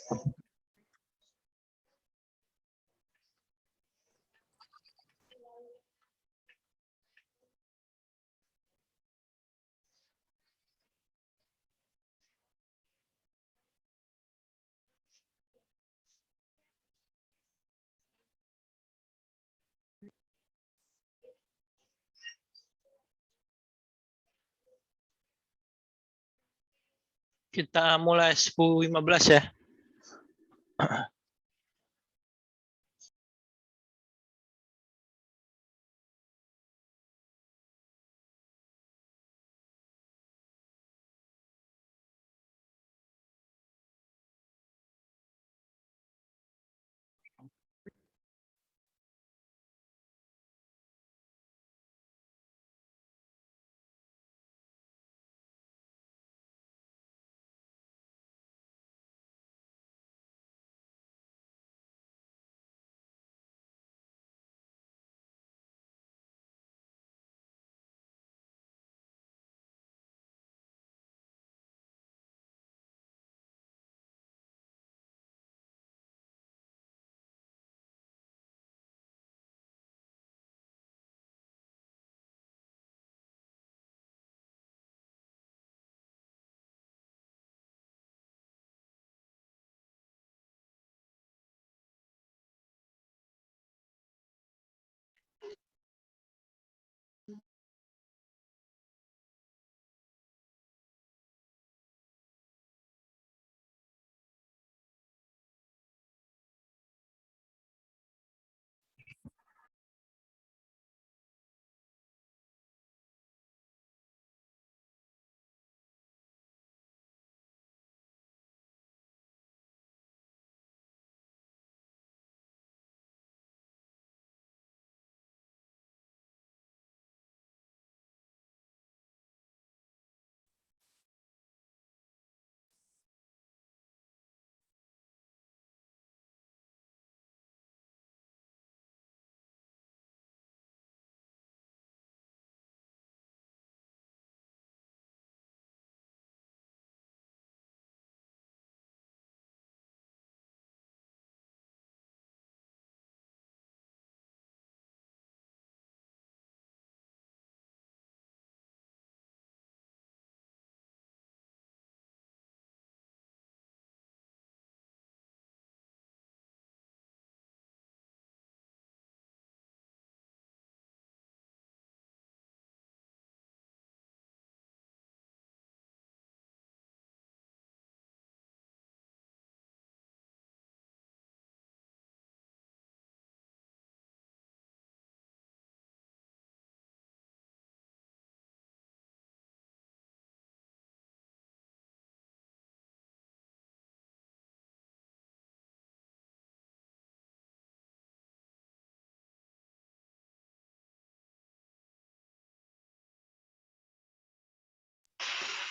Kita mulai 10.15 ya.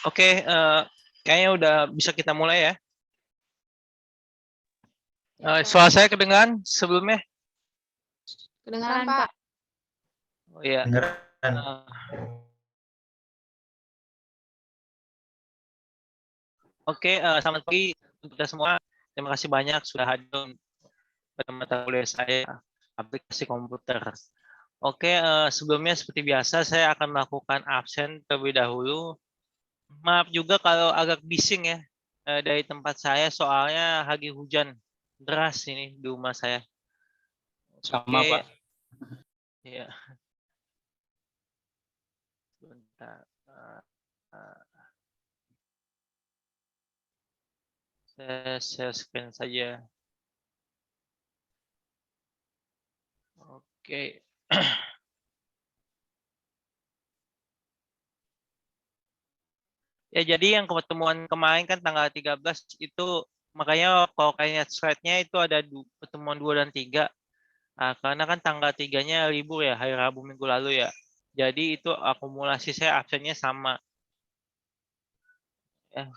Oke, kayaknya udah bisa kita mulai ya. Suara saya kedengaran sebelumnya? Kedengaran, Pak. Oh iya. Oke, selamat pagi untuk kita semua. Terima kasih banyak sudah hadir pada mata kuliah saya, aplikasi komputer. Oke, sebelumnya seperti biasa saya akan melakukan absen terlebih dahulu. Maaf juga kalau agak bising ya dari tempat saya, soalnya lagi hujan deras ini di rumah saya. Sama, Oke. Pak. Ya. Sebentar. Saya share screen saja. Oke. Ya, jadi yang pertemuan kemarin kan tanggal 13 itu, makanya kalau kayaknya slide-nya itu ada pertemuan 2 dan 3. Nah, karena kan tanggal 3-nya libur ya, hari Rabu minggu lalu ya. Jadi itu akumulasi saya absennya sama.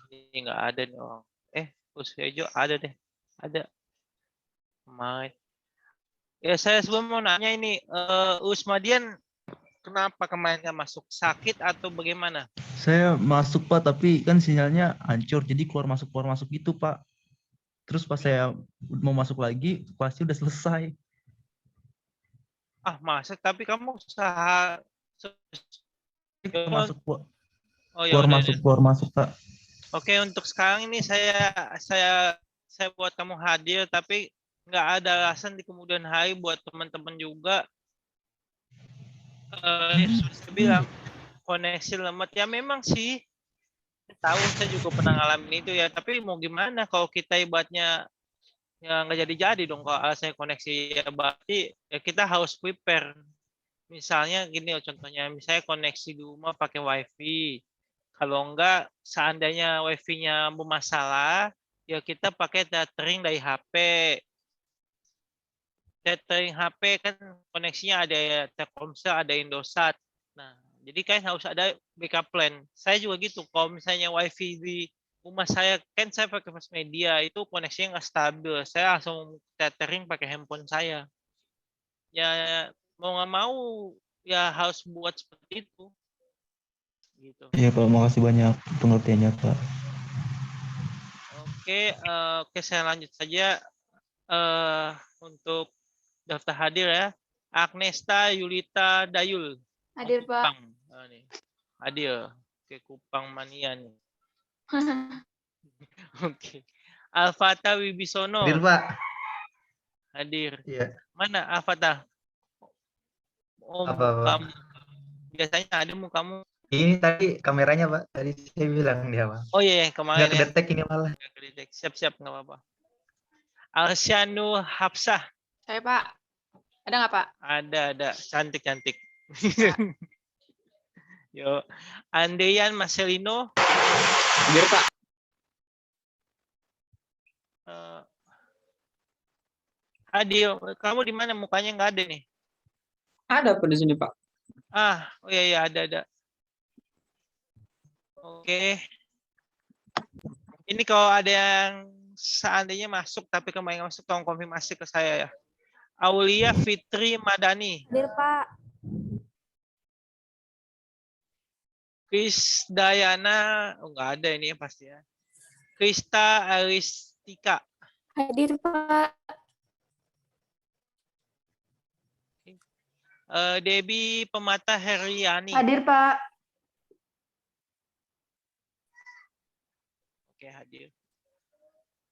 Ini nggak ada nih orang. Kursi hijau ada deh. Ada. Kemarin. Ya, saya sebelum mau nanya ini, Usmadian kenapa kemarin nggak masuk? Sakit atau bagaimana? Saya masuk Pak, tapi kan sinyalnya hancur, jadi keluar masuk gitu Pak. Terus pas saya mau masuk lagi, kelasnya udah selesai. Ah, masa tapi kamu usaha Masuk oh ya udah. keluar masuk Kak. Oke, untuk sekarang ini saya buat kamu hadir, tapi nggak ada alasan di kemudian hari buat teman-teman juga. Sudah saya bilang koneksi lemot ya memang sih. Tahu saya juga pernah ngalamin itu ya, tapi mau gimana kalau kita ibaratnya ya nggak jadi-jadi dong kalau alasannya koneksi ya berarti ya kita harus prepare. Misalnya gini loh contohnya, misalnya koneksi di rumah pakai wifi. Kalau enggak, seandainya wifi-nya bermasalah, ya kita pakai tethering dari HP. Tethering HP kan koneksinya ada ya Telkomsel, ada Indosat. Nah, jadi kan harus ada backup plan. Saya juga gitu, kalau misalnya wifi di rumah saya, kan saya pakai First Media, itu koneksinya nggak stabil. Saya langsung tethering pakai handphone saya. Ya mau nggak mau, ya harus buat seperti itu. Gitu. Iya Pak, makasih banyak pengertiannya Pak. Oke, saya lanjut saja untuk daftar hadir ya. Agnesta Yulita Dayul. Hadir, Pak. Kupang. Oh, nih. Hadir. Oke, Kupang Mania nih. Oke. Alfata Wibisono. Hadir Pak. Hadir. Iya. Mana Alfata? Oh, Apa, Pak? kamu. Biasanya ada mukamu. Ini tadi kameranya Pak, tadi saya bilang dia Pak. Oh iya, kemarin Nggak kedetek ini malah. Nggak kedetek. Siap-siap, nggak apa-apa. Alsyanu Hafsah. Saya, Pak. Ada nggak, Pak? Ada. Cantik-cantik. Yo. Andeyan Marcelino. Hadir Pak. Hadir. Kamu di mana? Mukanya nggak ada nih. Ada apa di sini Pak? Oh iya, ada. Oke. Ini kalau ada yang seandainya masuk, tapi kemarin masuk, tolong konfirmasi ke saya ya. Aulia Fitri Madani. Hadir, Pak. Kris Dayana, nggak ada ini ya pasti ya. Krista Aristika. Hadir, Pak. Debbie Pemata Heriani. Hadir, Pak. Oke, hadir.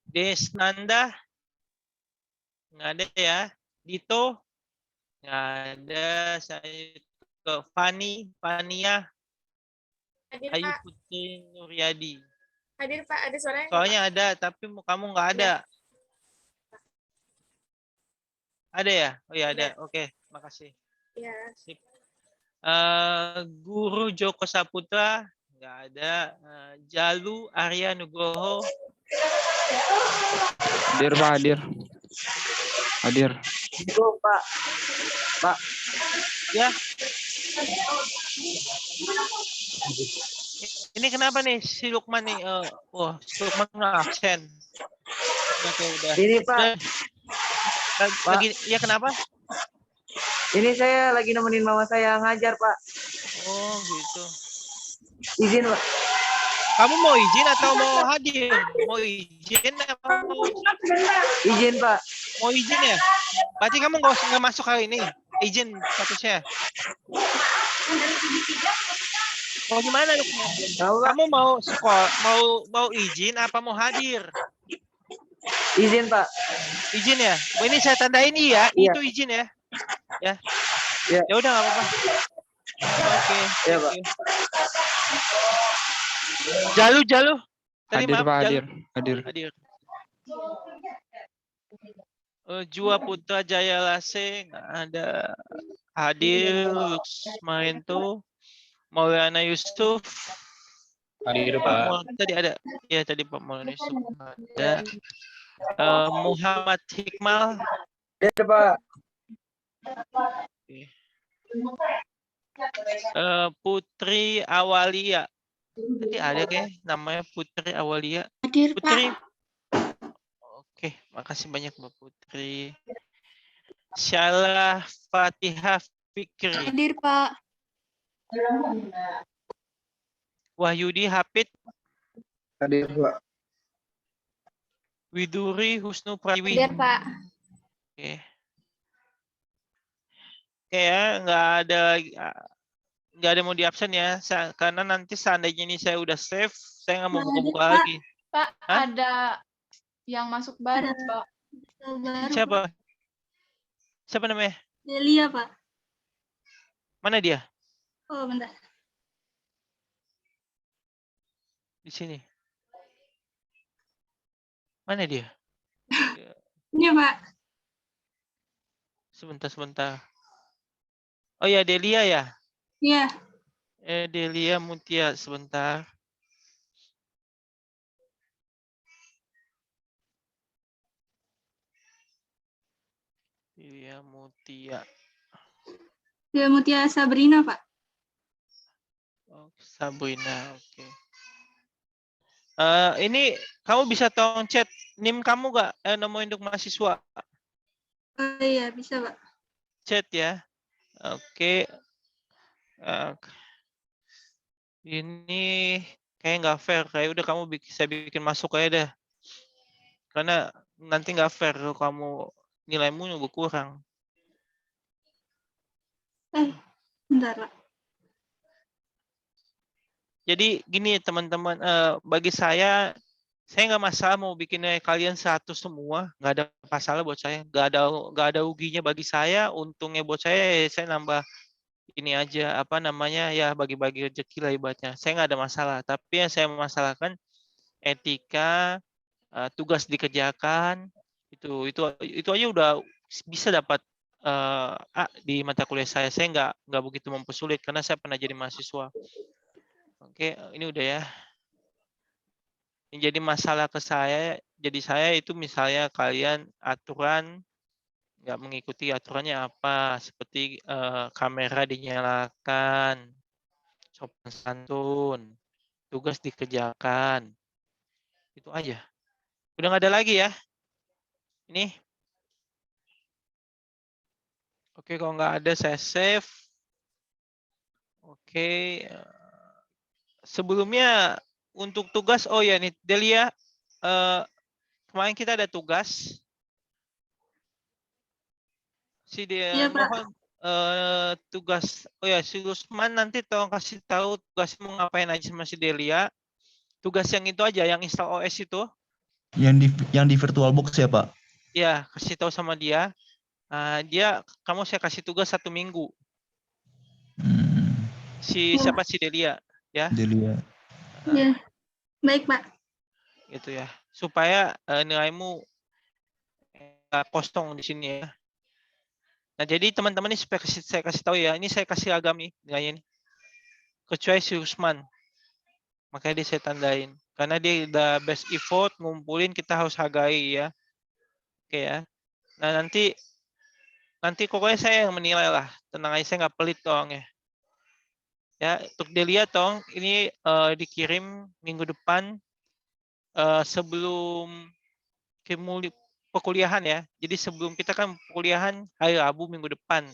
Desnanda. Nggak ada ya. Dito. Nggak ada. Saya ke Fania. Hadir, Ayu Pak. Putri Nuryadi. Hadir, Pak. Ada suaranya? Soalnya ada, tapi kamu nggak ada. Ada ya? Oh iya ada. Oke, makasih. Iya. Sip. Guru Joko Saputra nggak ada. Jalu Arya Nugroho. Hadir Pak, hadir. Hadir. Itu Pak. Pak. Ya. Ini kenapa nih si Lukman nih? Wah, si Lukman nggak absen. Oke, udah. Ini Pak, Lagi, ya kenapa? ini saya lagi nemenin mama saya ngajar Pak. Oh gitu. Izin Pak. Kamu mau izin atau mau hadir? Mau izin apa mau? Izin Pak. Mau izin ya? Berarti kamu nggak masuk hari ini. Izin statusnya. Mau gimana Lukman? Tahu Pak. Kamu mau sekolah, mau izin apa mau hadir? Izin Pak. Izin ya? Oh, ini saya tandain iya, Iya. itu izin ya. Ya. Iya. Ya udah nggak apa-apa. Oke. Iya, Pak. Jalu. Tadi Hadir maaf, Pak, Jalu. hadir. Hadir. Jua Putra Jaya Lase nggak ada. Hadir. Lux Marento. Maulana Yusuf. Hadir Pak Pak. Tadi ada. Ya tadi Pak Maulana Yusuf ada. Muhammad Hikmal. Hadir Pak. Putri Awalia. Tadi ada kayak namanya Putri Awalia. Hadir, Putri. Pak. Oke, makasih banyak Mbak Putri. Syala Fatihah Fikri. Hadir, Pak. Wahyudi Hafid. Hadir Pak. Widuri Husnu Prawi. Hadir, Pak. Oke. Oke ya, nggak ada mau di absen ya, karena nanti seandainya ini saya udah save, saya nggak mau buka-buka lagi. Pak, Hah? ada yang masuk baru, Pak. Siapa? Siapa namanya? Delia, Pak. Mana dia? Oh, bentar. Di sini. Mana dia? Ini, Pak. Sebentar. Oh ya, Delia ya? Iya. Delia Mutia, sebentar. Delia Mutia. Delia Mutia Sabrina, Pak. Oh, Sabrina, oke. Ini kamu bisa tolong chat NIM kamu nggak? Nomor induk mahasiswa. Oh iya, bisa, Pak. Chat ya. Oke. Ini kayak nggak fair. Kayak udah kamu bisa bikin masuk aja deh. Karena nanti nggak fair kalau kamu nilaimu berkurang. Bentar, Pak. Jadi gini teman-teman, bagi saya nggak masalah mau bikin kalian 100 semua, nggak ada masalah buat saya, nggak ada ruginya bagi saya, untungnya buat saya nambah ini aja apa namanya ya bagi-bagi rezeki lah ibaratnya. Saya nggak ada masalah, tapi yang saya masalahkan etika, tugas dikerjakan itu aja udah bisa dapat A di mata kuliah saya. Saya nggak begitu mempersulit karena saya pernah jadi mahasiswa. Oke, ini udah ya. Yang jadi masalah ke saya, jadi saya itu misalnya kalian aturan nggak mengikuti aturannya apa, seperti kamera dinyalakan, sopan santun, tugas dikerjakan, itu aja. Udah nggak ada lagi ya? Ini. Oke, kalau nggak ada saya save. Oke. Sebelumnya untuk tugas, oh ya nih Delia, kemarin kita ada tugas. Si dia Iya, Pak. mohon tugas, oh ya si Usman nanti tolong kasih tahu tugas mau ngapain aja sama si Delia. Tugas yang itu aja, yang install OS itu. Yang di VirtualBox ya, Pak? Ya, kasih tahu sama dia. Kamu saya kasih tugas 1 minggu. Siapa si Delia ya? Delia. Iya. Baik, Pak. Gitu ya. Supaya nilaimu nggak kosong di sini ya. Nah, jadi teman-teman ini saya kasih tahu ya. Ini saya kasih agam nih nilainya nih. Kecuali si Usman. Makanya dia saya tandain. Karena dia udah best effort, ngumpulin, kita harus hargai ya. Oke ya. Nah, nanti pokoknya saya yang menilai lah. Tenang aja, saya nggak pelit dong ya. Ya, untuk dilihat dong, ini dikirim minggu depan sebelum perkuliahan ya. Jadi sebelum kita kan perkuliahan hari Rabu minggu depan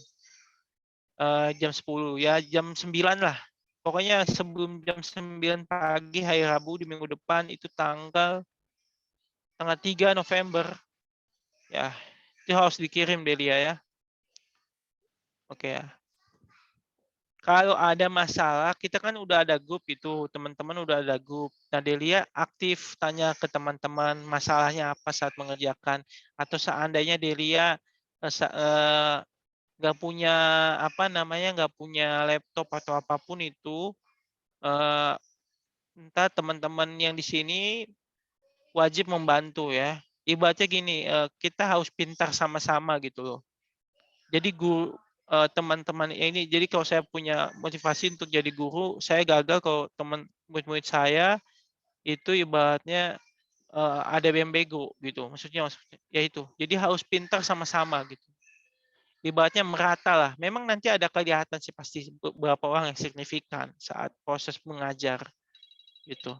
jam 10 ya, jam 9 lah. Pokoknya sebelum jam 9 pagi hari Rabu di minggu depan itu tanggal 3 November. Ya, itu harus dikirim Delia ya. Oke ya. Kalau ada masalah, kita kan udah ada grup itu, teman-teman udah ada grup. Nah, Delia aktif tanya ke teman-teman masalahnya apa saat mengerjakan. Atau seandainya Delia nggak punya nggak punya laptop atau apapun itu, entah teman-teman yang di sini wajib membantu ya. Ibaratnya gini, kita harus pintar sama-sama gitu loh. Jadi guru teman-teman ini, jadi kalau saya punya motivasi untuk jadi guru, saya gagal kalau teman murid-murid saya itu ibaratnya ada yang bego gitu. Maksudnya ya itu. Jadi harus pintar sama-sama gitu. Ibaratnya merata lah. Memang nanti ada kelihatan sih pasti beberapa orang yang signifikan saat proses mengajar gitu.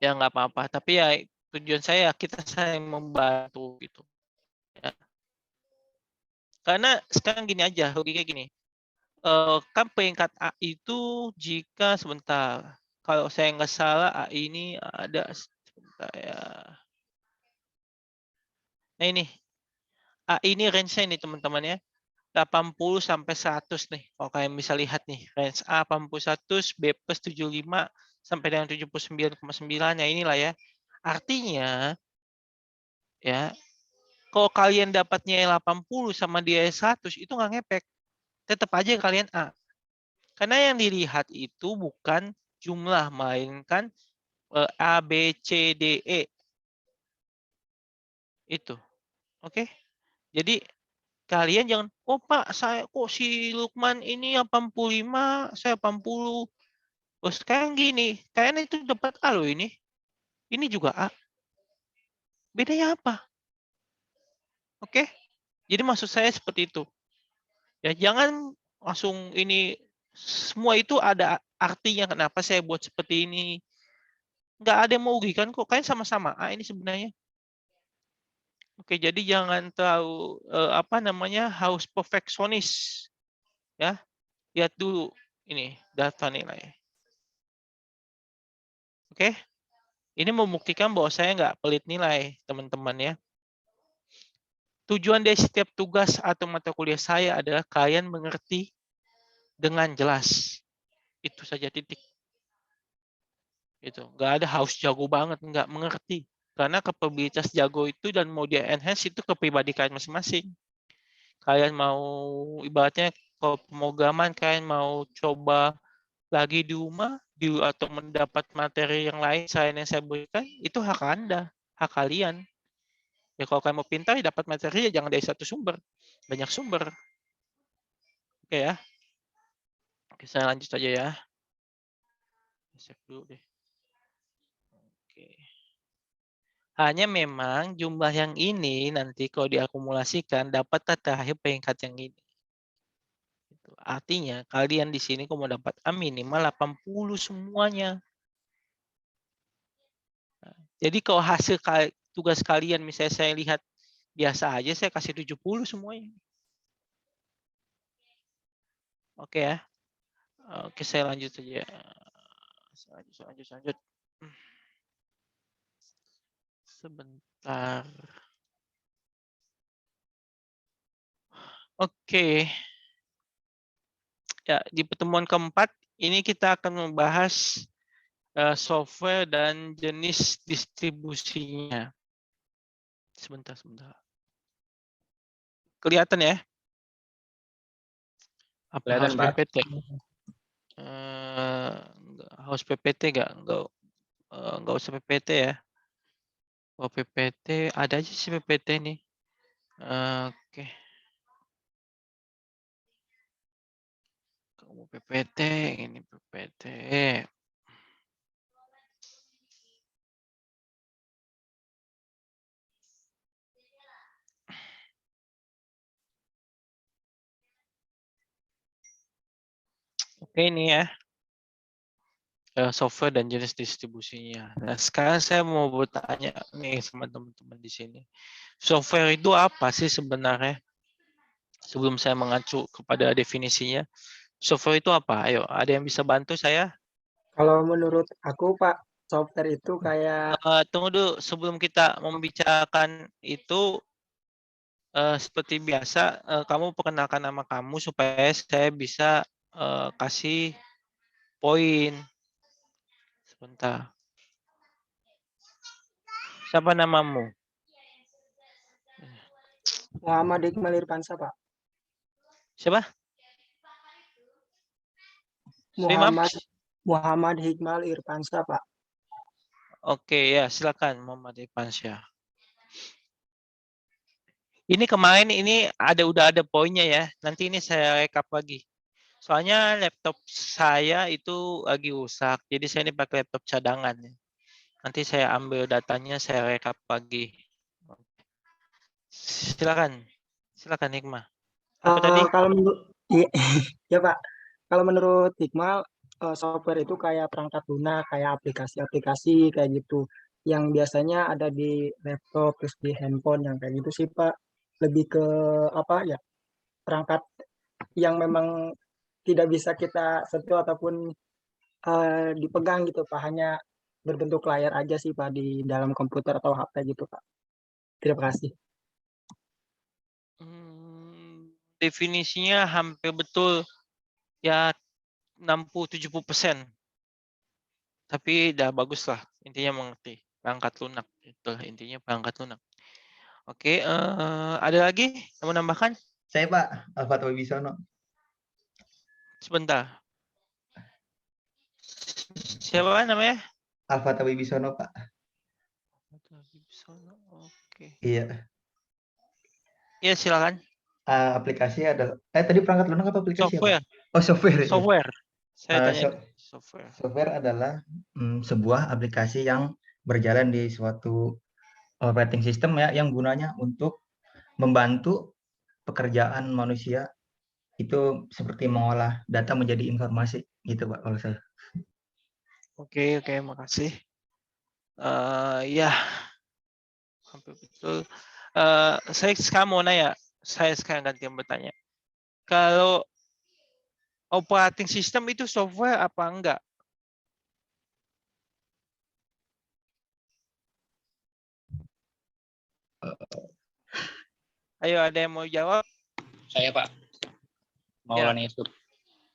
Ya nggak apa-apa. Tapi ya tujuan saya kita saling membantu gitu. Ya. Karena sekarang gini aja, logikanya gini. Kan peringkat A itu jika sebentar, kalau saya nggak salah A ini ada sebentar ya. Nah ini, ini range-nya ini teman-teman ya. 80 sampai 100 nih. Kalau kalian bisa lihat nih, range A 80 100, B plus 75 sampai dengan 79,9. Ya inilah ya. Artinya ya, kalau kalian dapatnya 80 sama dia 100 itu nggak ngepek. Tetap aja kalian A. Karena yang dilihat itu bukan jumlah, melainkan A, B, C, D, E. Itu. Oke? Jadi kalian jangan, oh Pak, saya kok si Lukman ini 85, saya 80. Oh sekarang gini, kalian itu dapat A loh ini. Ini juga A. Bedanya apa? Oke? Jadi maksud saya seperti itu. Ya jangan langsung ini, semua itu ada artinya kenapa saya buat seperti ini. Nggak ada yang merugikan kok, kalian sama-sama A ini sebenarnya. Oke, jadi jangan terlalu harus perfeksionis. Ya, lihat dulu ini data nilai. Oke, ini membuktikan bahwa saya nggak pelit nilai, teman-teman ya. Tujuan dari setiap tugas atau mata kuliah saya adalah kalian mengerti dengan jelas. Itu saja titik. Itu nggak ada harus jago banget, nggak mengerti. Karena kapabilitas jago itu dan mau dia enhance itu kepribadian kalian masing-masing. Kalian mau ibaratnya kalau pemrograman kalian mau coba lagi di rumah atau mendapat materi yang lain selain yang saya berikan, itu hak Anda, hak kalian. Ya kalau kalian mau pintar ya dapat materi ya jangan dari satu sumber, banyak sumber. Oke ya. Oke, saya lanjut aja ya. Save dulu deh. Oke. Hanya memang jumlah yang ini nanti kalau diakumulasikan dapat terakhir peringkat yang ini. Artinya kalian di sini kalau mau dapat A minimal 80 semuanya. Jadi kalau hasil tugas kalian misalnya saya lihat biasa aja, saya kasih 70 semuanya. Oke ya. Oke, saya lanjut saja. Lanjut. Sebentar. Oke. Ya, di pertemuan keempat ini kita akan membahas software dan jenis distribusinya. Sebentar. Kelihatan ya? Apa Kelihatan, harus Pak. PPT? Harus PPT nggak usah PPT ya. Oh PPT ada aja sih PPT nih. Oke. Kamu PPT, ini PPT. Oke ini ya. Software dan jenis distribusinya. Nah, sekarang saya mau bertanya nih sama teman-teman di sini. Software itu apa sih sebenarnya? Sebelum saya mengacu kepada definisinya. Software itu apa? Ayo, ada yang bisa bantu saya? Kalau menurut aku, Pak, software itu kayak Tunggu dulu, sebelum kita membicarakan itu, seperti biasa, kamu perkenalkan nama kamu supaya saya bisa kasih poin. Sebentar. Siapa namamu? Muhammad Iqbal Irfansyah, Pak. Siapa? Sorry, maaf. Muhammad Iqbal Irfansyah, Pak. Oke, ya silakan Muhammad Irfansyah. Ini kemarin ini udah ada poinnya ya. Nanti ini saya rekap lagi. Soalnya laptop saya itu lagi rusak. Jadi saya ini pakai laptop cadangan. Nanti saya ambil datanya, saya rekap lagi. Silakan. Silakan Hikmah. Apa tadi? Kalau menurut ya, Pak. Kalau menurut Iqbal, software itu kayak perangkat lunak, kayak aplikasi-aplikasi kayak gitu. Yang biasanya ada di laptop, terus di handphone yang kayak gitu sih, Pak. Lebih ke apa ya? Perangkat yang memang tidak bisa kita sentuh ataupun dipegang gitu, Pak. Hanya berbentuk layar aja sih, Pak, di dalam komputer atau HP gitu, Pak. Terima kasih. definisinya hampir betul ya 60-70%. Tapi udah bagus lah, intinya mengerti perangkat lunak. Itu intinya perangkat lunak. Oke, ada lagi yang mau nambahkan? Saya Pak, Alfat Wibisono. Sebentar. Siapa namanya? Alfat Wibisono Pak. Oke. Iya. Iya, silakan. Aplikasi adalah tadi perangkat lunak apa aplikasi Software. apa? Oh, software. Iya. Software. Saya Eh, tanya so- software. Software adalah sebuah aplikasi yang berjalan di suatu operating system ya, yang gunanya untuk membantu pekerjaan manusia itu seperti mengolah data menjadi informasi gitu Pak kalau saya. Oke, makasih. Ya, hampir betul. Saya sekarang mau nanya, saya sekarang ganti yang bertanya. Kalau operating system itu software apa enggak? Ayo, ada yang mau jawab? Saya Pak, Maulana Yusuf.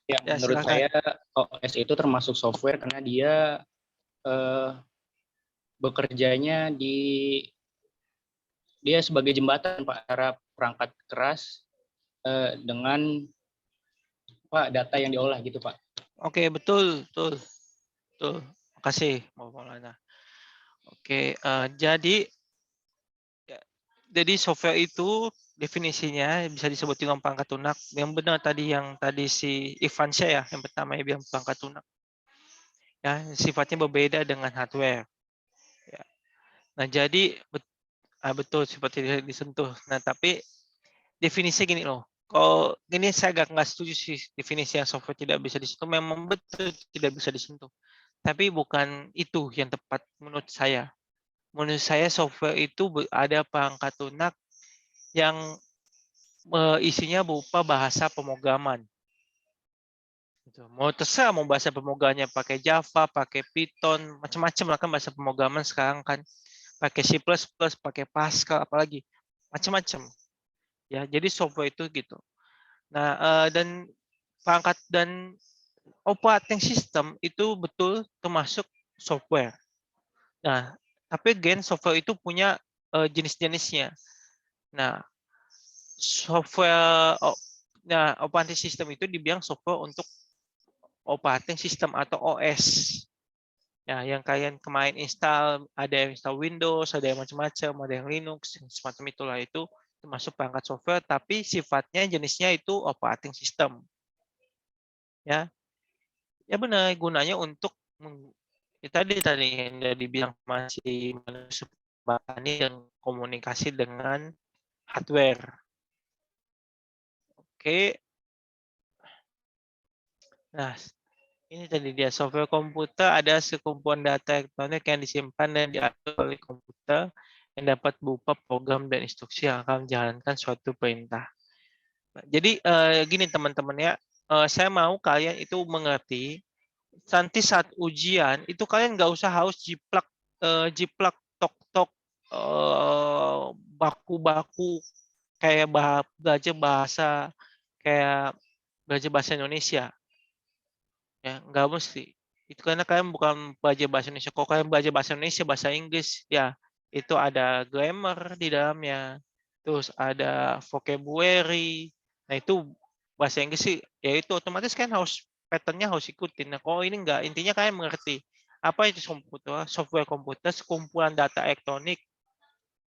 Ya, Ya, menurut silakan. saya OS itu termasuk software karena dia bekerjanya dia sebagai jembatan Pak antara perangkat keras dengan data yang diolah gitu Pak. Oke, betul. Makasih, Mbak Maulana. Oke, jadi software itu definisinya bisa disebut dengan perangkat lunak. Yang benar tadi yang tadi si Ivansyah ya, yang pertama yang bilang perangkat lunak. Ya, sifatnya berbeda dengan hardware. Ya. Nah, jadi betul seperti disentuh. Nah, tapi definisinya gini loh. Kalau ini saya nggak setuju sih definisi yang software tidak bisa disentuh. Memang betul tidak bisa disentuh. Tapi bukan itu yang tepat menurut saya. Menurut saya software itu ada perangkat lunak yang isinya berupa bahasa pemrograman. Mau terserah mau bahasa pemrogramannya pakai Java, pakai Python, macam-macam lah kan bahasa pemrograman sekarang kan. Pakai C++, pakai Pascal, apalagi macam-macam. Ya, jadi software itu gitu. Nah, dan perangkat dan operating system itu betul termasuk software. Nah, tapi gen software itu punya jenis-jenisnya. Nah, operating system itu dibilang software untuk operating system atau OS. Ya, yang kalian kemarin install, ada yang install Windows, ada yang macam-macam, ada yang Linux, semacam itulah itu termasuk perangkat software, tapi sifatnya jenisnya itu operating system. Ya, benar gunanya untuk tadi yang dibilang masih menyebarkan dan komunikasi dengan hardware. Oke. Nah, ini tadi dia software komputer ada sekumpulan data elektronik yang disimpan dan diatur oleh komputer yang dapat berupa program dan instruksi yang akan menjalankan suatu perintah. Jadi gini teman-teman ya, saya mau kalian itu mengerti nanti saat ujian itu kalian nggak usah harus jiplak tok-tok baku-baku kayak belajar bahasa Indonesia. Ya, nggak mesti. Itu karena kalian bukan belajar bahasa Indonesia. Kalau kalian belajar bahasa Indonesia, bahasa Inggris, ya itu ada grammar di dalamnya. Terus ada vocabulary. Nah, itu bahasa Inggris sih, ya itu otomatis kan harus pattern-nya harus ikutin. Nah, kalau ini enggak, intinya kalian mengerti apa itu komputer, software komputer, sekumpulan data elektronik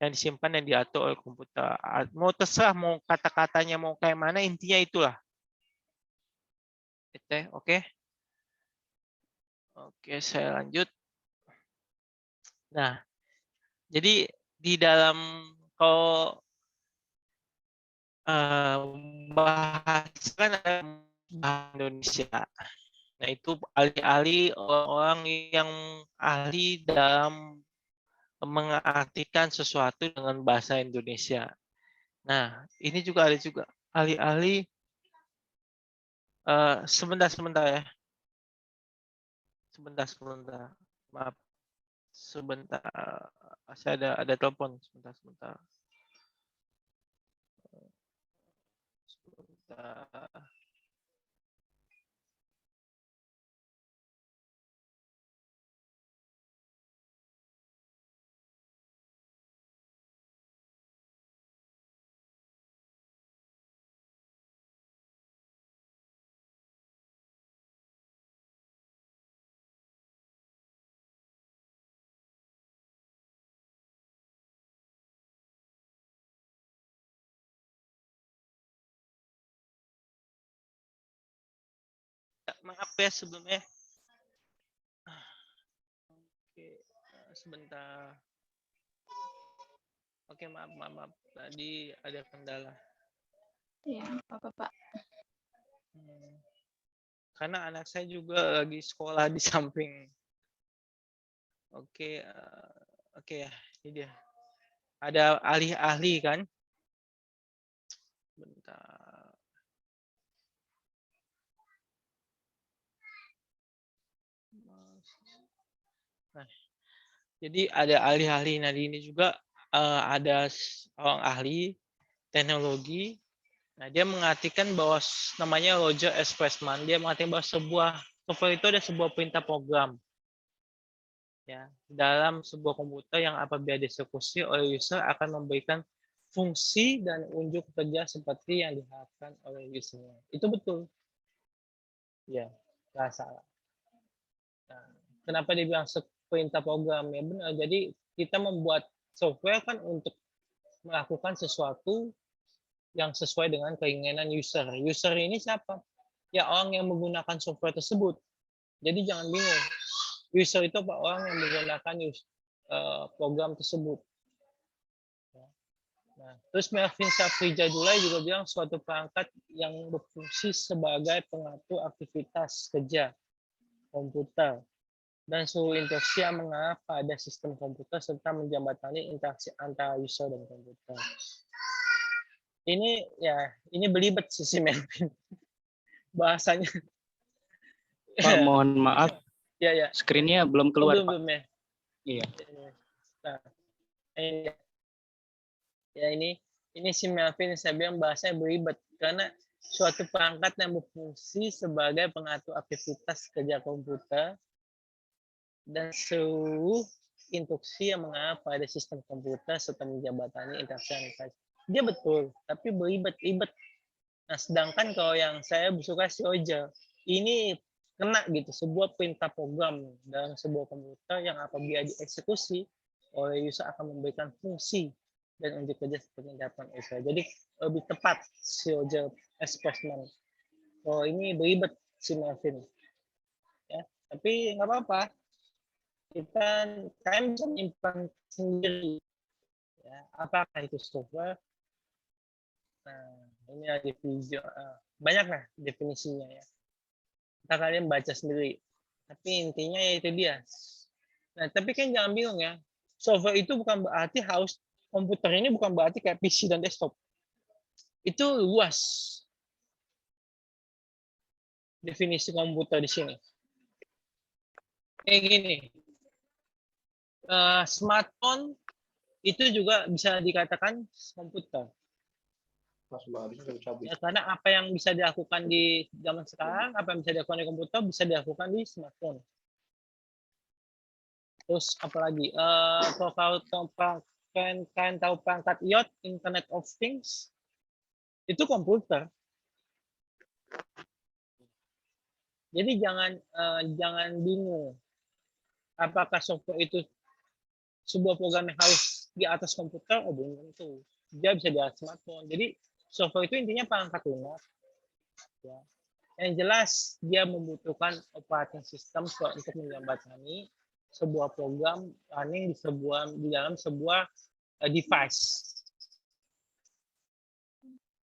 yang disimpan dan diatur oleh komputer. Mau terserah, mau kata-katanya mau kayak mana, intinya itulah. Oke. Oke, saya lanjut. Nah, jadi di dalam kalau bahasa kan ada bahasa Indonesia. Nah, itu alih-alih orang yang ahli dalam mengartikan sesuatu dengan bahasa Indonesia. Nah, ini juga ada juga alih-alih sebentar ya. Sebentar. Maaf. Sebentar. Saya ada telepon sebentar. Sebentar. Maaf ya sebelumnya. Oke, sebentar. Oke, maaf. Tadi ada kendala. Iya, apa Pak? Karena anak saya juga lagi sekolah di samping. Oke, ya, ini dia. Ada ahli-ahli kan? Bentar. Nah, jadi ada ahli-ahli. Nah, di ini juga ada orang ahli teknologi. Nah, dia mengartikan bahwa namanya Roger S. Pressman. Dia mengartikan bahwa sebuah software itu ada sebuah perintah program. Ya, dalam sebuah komputer yang apabila dieksekusi oleh user akan memberikan fungsi dan unjuk kerja seperti yang diharapkan oleh usernya. Itu betul. Ya, nggak salah. Nah, kenapa dibilang perintah program? Ya benar. Jadi kita membuat software kan untuk melakukan sesuatu yang sesuai dengan keinginan user. User ini siapa? Ya orang yang menggunakan software tersebut. Jadi jangan bingung. User itu apa? Orang yang menggunakan program tersebut. Nah, terus Melvin Safrija-Dulai juga bilang suatu perangkat yang berfungsi sebagai pengatur aktivitas kerja komputer dan seluruh interaksi yang mengarah pada sistem komputer serta menjembatani interaksi antara user dan komputer. Ini belibet sih Melvin. Bahasanya. Pak, mohon maaf. Ya. Screen-nya belum keluar, Pak. Belum ya. Iya. Nah, ini si Melvin saya bilang bahasanya belibet karena suatu perangkat yang berfungsi sebagai pengatur aktivitas kerja komputer dan seluruh instruksi yang mengarah pada sistem komputer serta menjembatani interaksi. Dia betul, tapi beribet-ibet. Nah, sedangkan kalau yang saya suka si Roger, ini kena gitu, sebuah perintah program dalam sebuah komputer yang apabila dieksekusi oleh user akan memberikan fungsi dan unjuk kerja seperti yang dilakukan user. Jadi lebih tepat si Roger S. Pressman. Oh, ini beribet si Melvin. Ya, tapi nggak apa-apa. Kalian bisa menyimpan sendiri. Ya, apakah itu software? Nah, ini ada video. Banyak lah definisinya ya. Kita kalian baca sendiri. Tapi intinya ya itu dia. Nah, tapi kan jangan bingung ya. Software itu bukan berarti harus komputer ini bukan berarti kayak PC dan desktop. Itu luas. Definisi komputer di sini. Kayak gini. Smartphone itu juga bisa dikatakan komputer. Ya, karena apa yang bisa dilakukan di zaman sekarang, apa yang bisa dilakukan di komputer, bisa dilakukan di smartphone. Terus apalagi? Kalau kalian tahu perangkat IoT, Internet of Things, itu komputer. Jadi jangan bingung. Apakah software itu sebuah program yang harus di atas komputer? Oh, belum tentu. Dia bisa di atas smartphone. Jadi software itu intinya perangkat lunak. Ya. Yang jelas dia membutuhkan operating system untuk menjembatani sebuah program running di dalam sebuah device.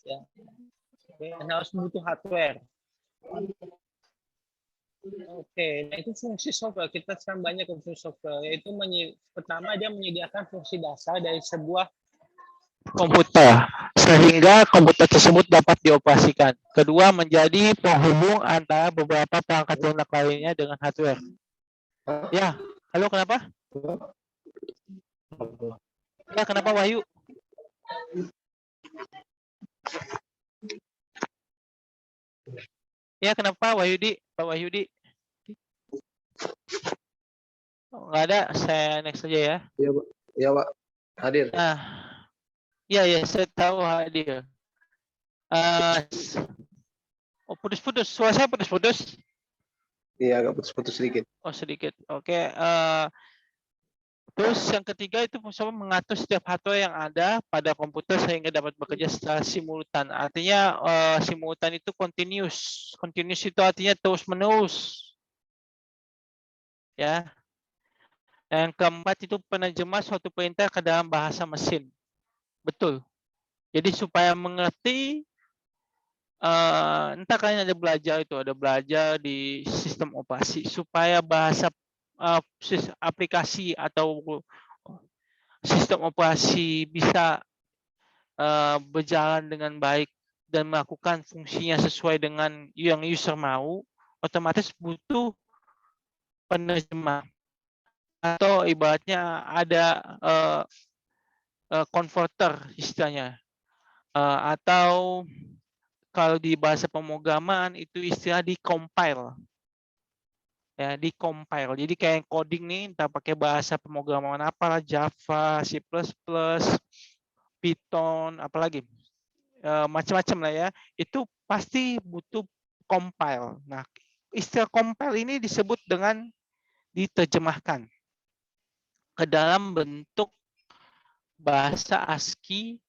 Ya. Dan harus butuh hardware. Oke, nah itu fungsi software. Kita sekarang banyak fungsi software. Yaitu pertama dia menyediakan fungsi dasar dari sebuah komputer sehingga komputer tersebut dapat dioperasikan. Kedua, menjadi penghubung antara beberapa perangkat lunak lainnya dengan hardware. Ya, halo kenapa? Ya, kenapa Wahyu? Ya, kenapa Wahyudi? Pak Wahyudi? Oh, nggak ada, saya next saja ya. Iya, Pak. Iya, Pak. Hadir. Nah, ya, saya tahu hadir. Oh, putus-putus, suara saya putus-putus. Iya, agak putus-putus sedikit. Oh, sedikit. Oke. Terus yang ketiga itu mengatur setiap hardware yang ada pada komputer sehingga dapat bekerja secara simultan. Artinya simultan itu continuous. Continuous itu artinya terus-menerus. Ya. Yang keempat itu penerjemah suatu perintah ke dalam bahasa mesin. Betul. Jadi supaya mengerti, entah kalian ada belajar di sistem operasi supaya bahasa aplikasi atau sistem operasi bisa berjalan dengan baik dan melakukan fungsinya sesuai dengan yang user mau, otomatis butuh penerjemah atau ibaratnya ada converter istilahnya, atau kalau di bahasa pemrograman itu istilah di-compile. Ya, di-compile. Jadi kayak coding nih, entah pakai bahasa pemrograman apa, Java, C++, Python, apalagi macam-macam lah ya. Itu pasti butuh compile. Nah, istilah compile ini disebut dengan diterjemahkan ke dalam bentuk bahasa ASCII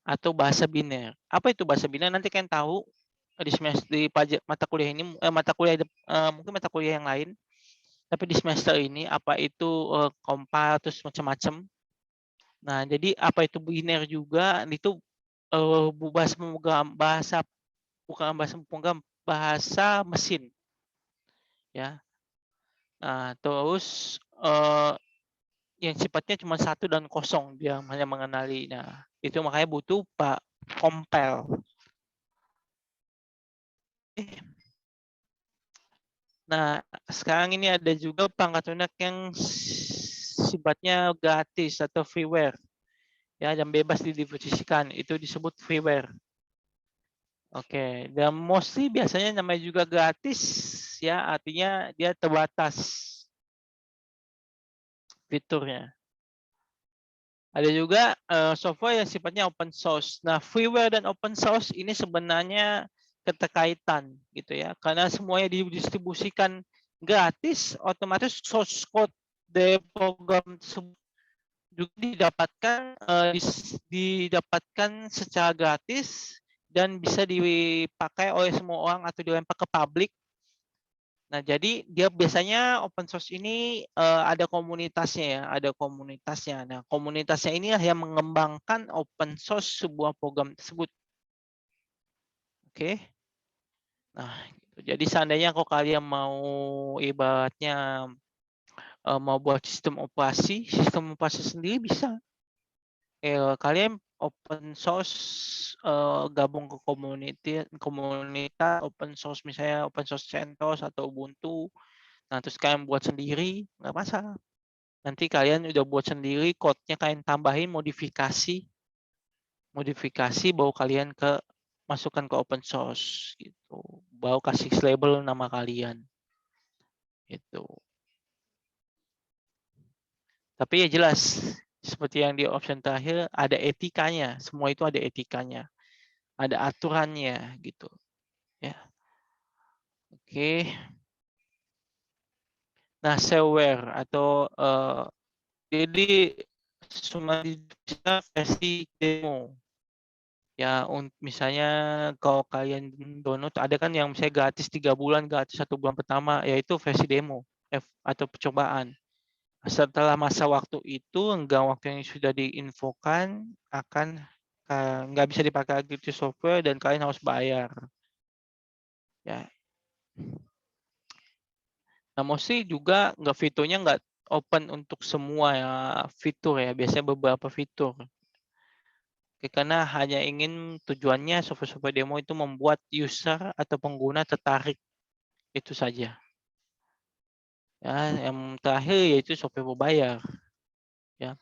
atau bahasa biner. Apa itu bahasa biner? Nanti kalian tahu di semester di mata kuliah ini, mungkin mata kuliah yang lain. Tapi di semester ini apa itu compile terus macam-macam. Nah, jadi apa itu biner juga itu bahasa pemrogram, bukan bahasa pemrogram, bahasa mesin. Ya. Nah, terus yang sifatnya cuma 1 dan 0 dia hanya mengenali. Nah, itu makanya butuh Pak compile. Nah, sekarang ini ada juga perangkat lunak yang sifatnya gratis atau freeware. Ya, yang bebas didistribusikan, itu disebut freeware. Oke, dan mostly biasanya namanya juga gratis, ya, artinya dia terbatas fiturnya. Ada juga software yang sifatnya open source. Nah, freeware dan open source ini sebenarnya keterkaitan gitu ya. Karena semuanya didistribusikan gratis, otomatis source code dari program tersebut juga didapatkan secara gratis dan bisa dipakai oleh semua orang atau dilempar ke publik. Nah, jadi dia biasanya open source ini ada komunitasnya ya, ada komunitasnya. Nah, komunitasnya inilah yang mengembangkan open source sebuah program tersebut. Oke. Nah, gitu. Jadi seandainya kalau kalian mau ibaratnya mau buat sistem operasi sendiri bisa. Kalian open source gabung ke komunitas open source, misalnya open source CentOS atau Ubuntu. Nah, terus kalian buat sendiri, nggak masalah. Nanti kalian udah buat sendiri, code-nya kalian tambahin modifikasi, baru kalian masukkan ke open source gitu. Baru kasih label nama kalian. Gitu. Tapi ya jelas, seperti yang di option terakhir, ada etikanya. Semua itu ada etikanya. Ada aturannya gitu. Ya. Oke. Nah, shareware atau jadi cuma bisa versi demo. Ya, misalnya kalau kalian download, ada kan yang misalnya gratis 3 bulan, gratis 1 bulan pertama, yaitu versi demo atau percobaan. Setelah masa waktu itu, waktu yang sudah diinfokan akan nggak bisa dipakai lagi itu software dan kalian harus bayar. Ya. Nah, mostly juga fiturnya nggak open untuk semua ya, fitur ya, biasanya beberapa fitur. Karena hanya ingin tujuannya software-software demo itu membuat user atau pengguna tertarik, itu saja. Ya, yang terakhir yaitu software berbayar. Ya.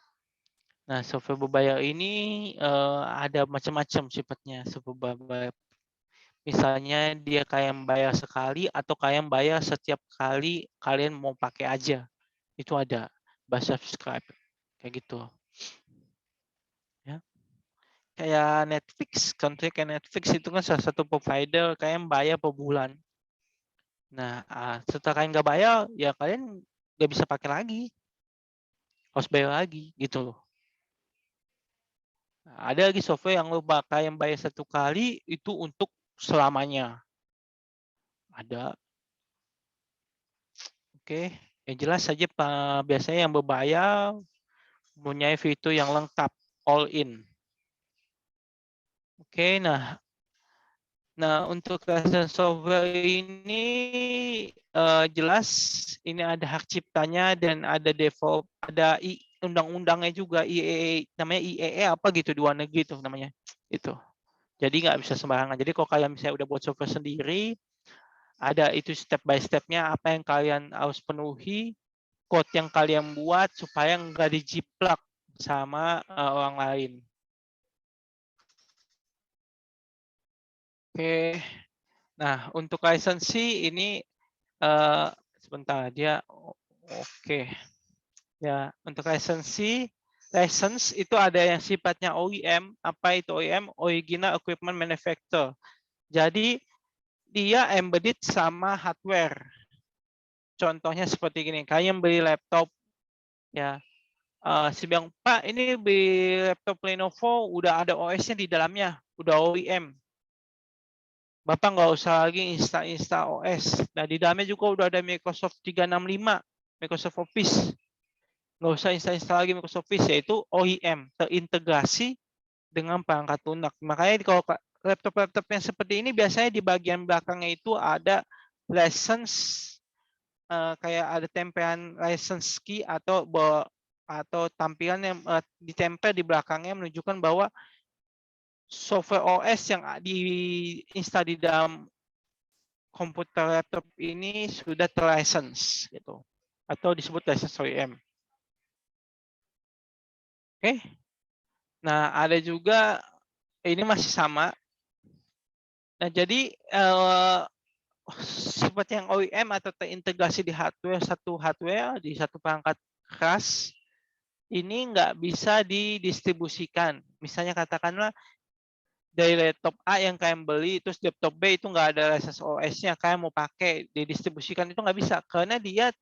Nah, software berbayar ini ada macam-macam sifatnya. Software berbayar. Misalnya dia kalian bayar sekali atau kalian bayar setiap kali kalian mau pakai aja. Itu ada by subscribe kayak gitu. Ya. Kayak Netflix, contohnya kayak Netflix itu kan salah satu provider kalian bayar per bulan. Nah, setelah kalian nggak bayar, ya kalian nggak bisa pakai lagi. Harus bayar lagi gitu loh. Nah, ada lagi software yang lo kalian bayar satu kali itu untuk selamanya. Ada. Oke, yang jelas saja biasanya yang berbayar mempunyai fitur yang lengkap, all in. Oke, nah untuk license software ini jelas ini ada hak ciptanya dan ada develop, ada undang-undangnya juga IEE, namanya IEE apa gitu di luar negeri itu namanya itu. Jadi nggak bisa sembarangan. Jadi kalau kalian misalnya udah buat software sendiri, ada itu step by stepnya apa yang kalian harus penuhi, code yang kalian buat supaya nggak dijiplak sama orang lain. Oke, nah untuk lisensi ini sebentar dia oke ya untuk lisensi license itu ada yang sifatnya OEM. Apa itu OEM? Original Equipment Manufacturer. Jadi dia embedded sama hardware. Contohnya seperti gini, kalian beli laptop ya, si bilang Pak ini beli laptop Lenovo udah ada OS-nya di dalamnya, udah OEM. Bapak nggak usah lagi install OS. Nah di dalamnya juga udah ada Microsoft 365, Microsoft Office. Nggak usah install lagi Microsoft Office, yaitu OEM, terintegrasi dengan perangkat lunak. Makanya kalau laptop-laptop yang seperti ini biasanya di bagian belakangnya itu ada license, kayak ada tempelan license key atau tampilan yang ditempel di belakangnya menunjukkan bahwa software OS yang diinstal di dalam komputer laptop ini sudah terlicense gitu atau disebut license OEM. Oke. Nah, ada juga ini masih sama. Nah, jadi seperti yang OEM atau terintegrasi di satu hardware di satu perangkat keras ini nggak bisa didistribusikan. Misalnya katakanlah dari laptop A yang kalian beli, terus laptop B itu nggak ada license OS-nya, kalian mau pakai, didistribusikan itu nggak bisa. Karena dia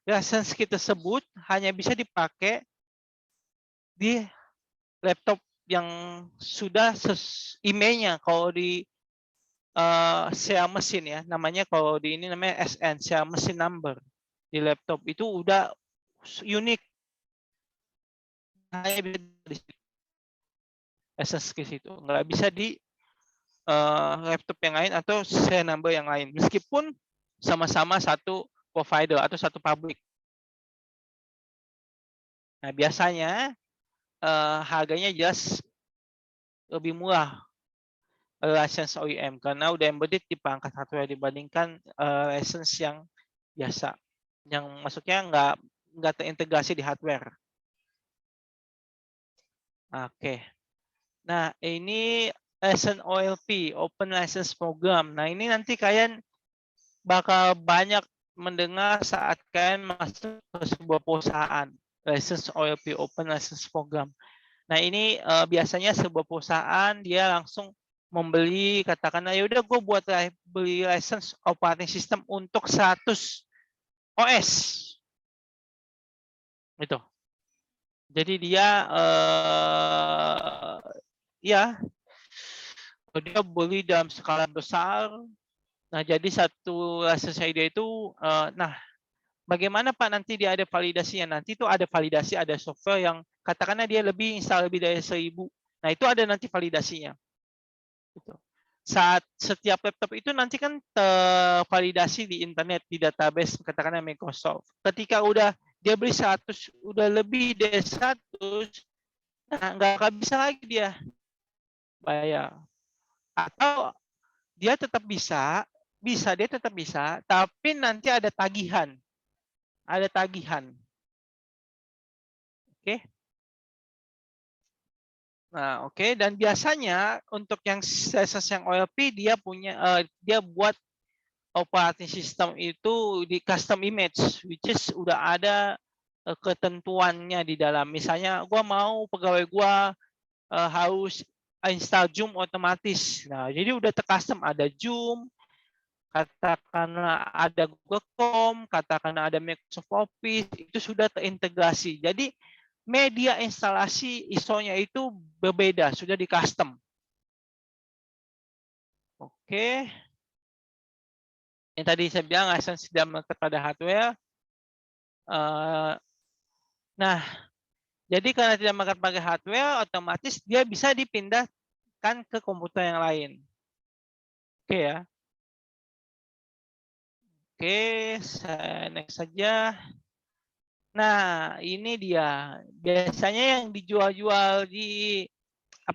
license kita tersebut hanya bisa dipakai di laptop yang sudah emailnya. Kalau di share mesin ya, namanya kalau di ini namanya SN, share mesin number. Di laptop itu udah unik. Hanya bisa di license ke situ, nggak bisa di laptop yang lain atau serial number yang lain, meskipun sama-sama satu provider atau satu pabrik. Nah biasanya harganya jelas lebih murah license OEM karena udah embedded di perangkat hardware dibandingkan license yang biasa, yang maksudnya nggak terintegrasi di hardware. Oke. Nah ini license OLP, Open License Program. Nah ini nanti kalian bakal banyak mendengar saat kalian masuk ke sebuah perusahaan, license OLP, Open License Program. Nah ini biasanya sebuah perusahaan dia langsung membeli, katakanlah ya udah gue beli license operating system untuk 100 OS. Gitu. Jadi dia dia beli dalam skala besar. Nah, jadi satu license ID itu, nah bagaimana Pak nanti dia ada validasinya? Nanti itu ada validasi, ada software yang katakanlah dia install lebih dari 1000. Nah, itu ada nanti validasinya. Gitu. Saat setiap laptop itu nanti kan tervalidasi di internet, di database katakanlah Microsoft. Ketika udah dia beli 100, udah lebih dari 100, nah nggak bisa lagi dia bayar. Atau dia tetap bisa, dia tetap bisa, tapi nanti ada tagihan. Ada tagihan. Oke. Nah, oke. Dan biasanya untuk yang CSS yang OLP dia dia buat operating system itu di custom image, which is udah ada ketentuannya di dalam. Misalnya, gua mau pegawai gua harus install Zoom otomatis. Nah, jadi udah tercustom, ada Zoom, katakanlah ada Google Chrome, katakanlah ada Microsoft Office, itu sudah terintegrasi. Jadi media instalasi ISO-nya itu berbeda, sudah di custom. Oke. Yang tadi saya bilang license tidak melekat pada hardware. Nah, jadi karena tidak melekat pada hardware, otomatis dia bisa dipindahkan ke komputer yang lain. Oke ya. Oke, saya next saja. Nah, ini dia. Biasanya yang dijual-jual di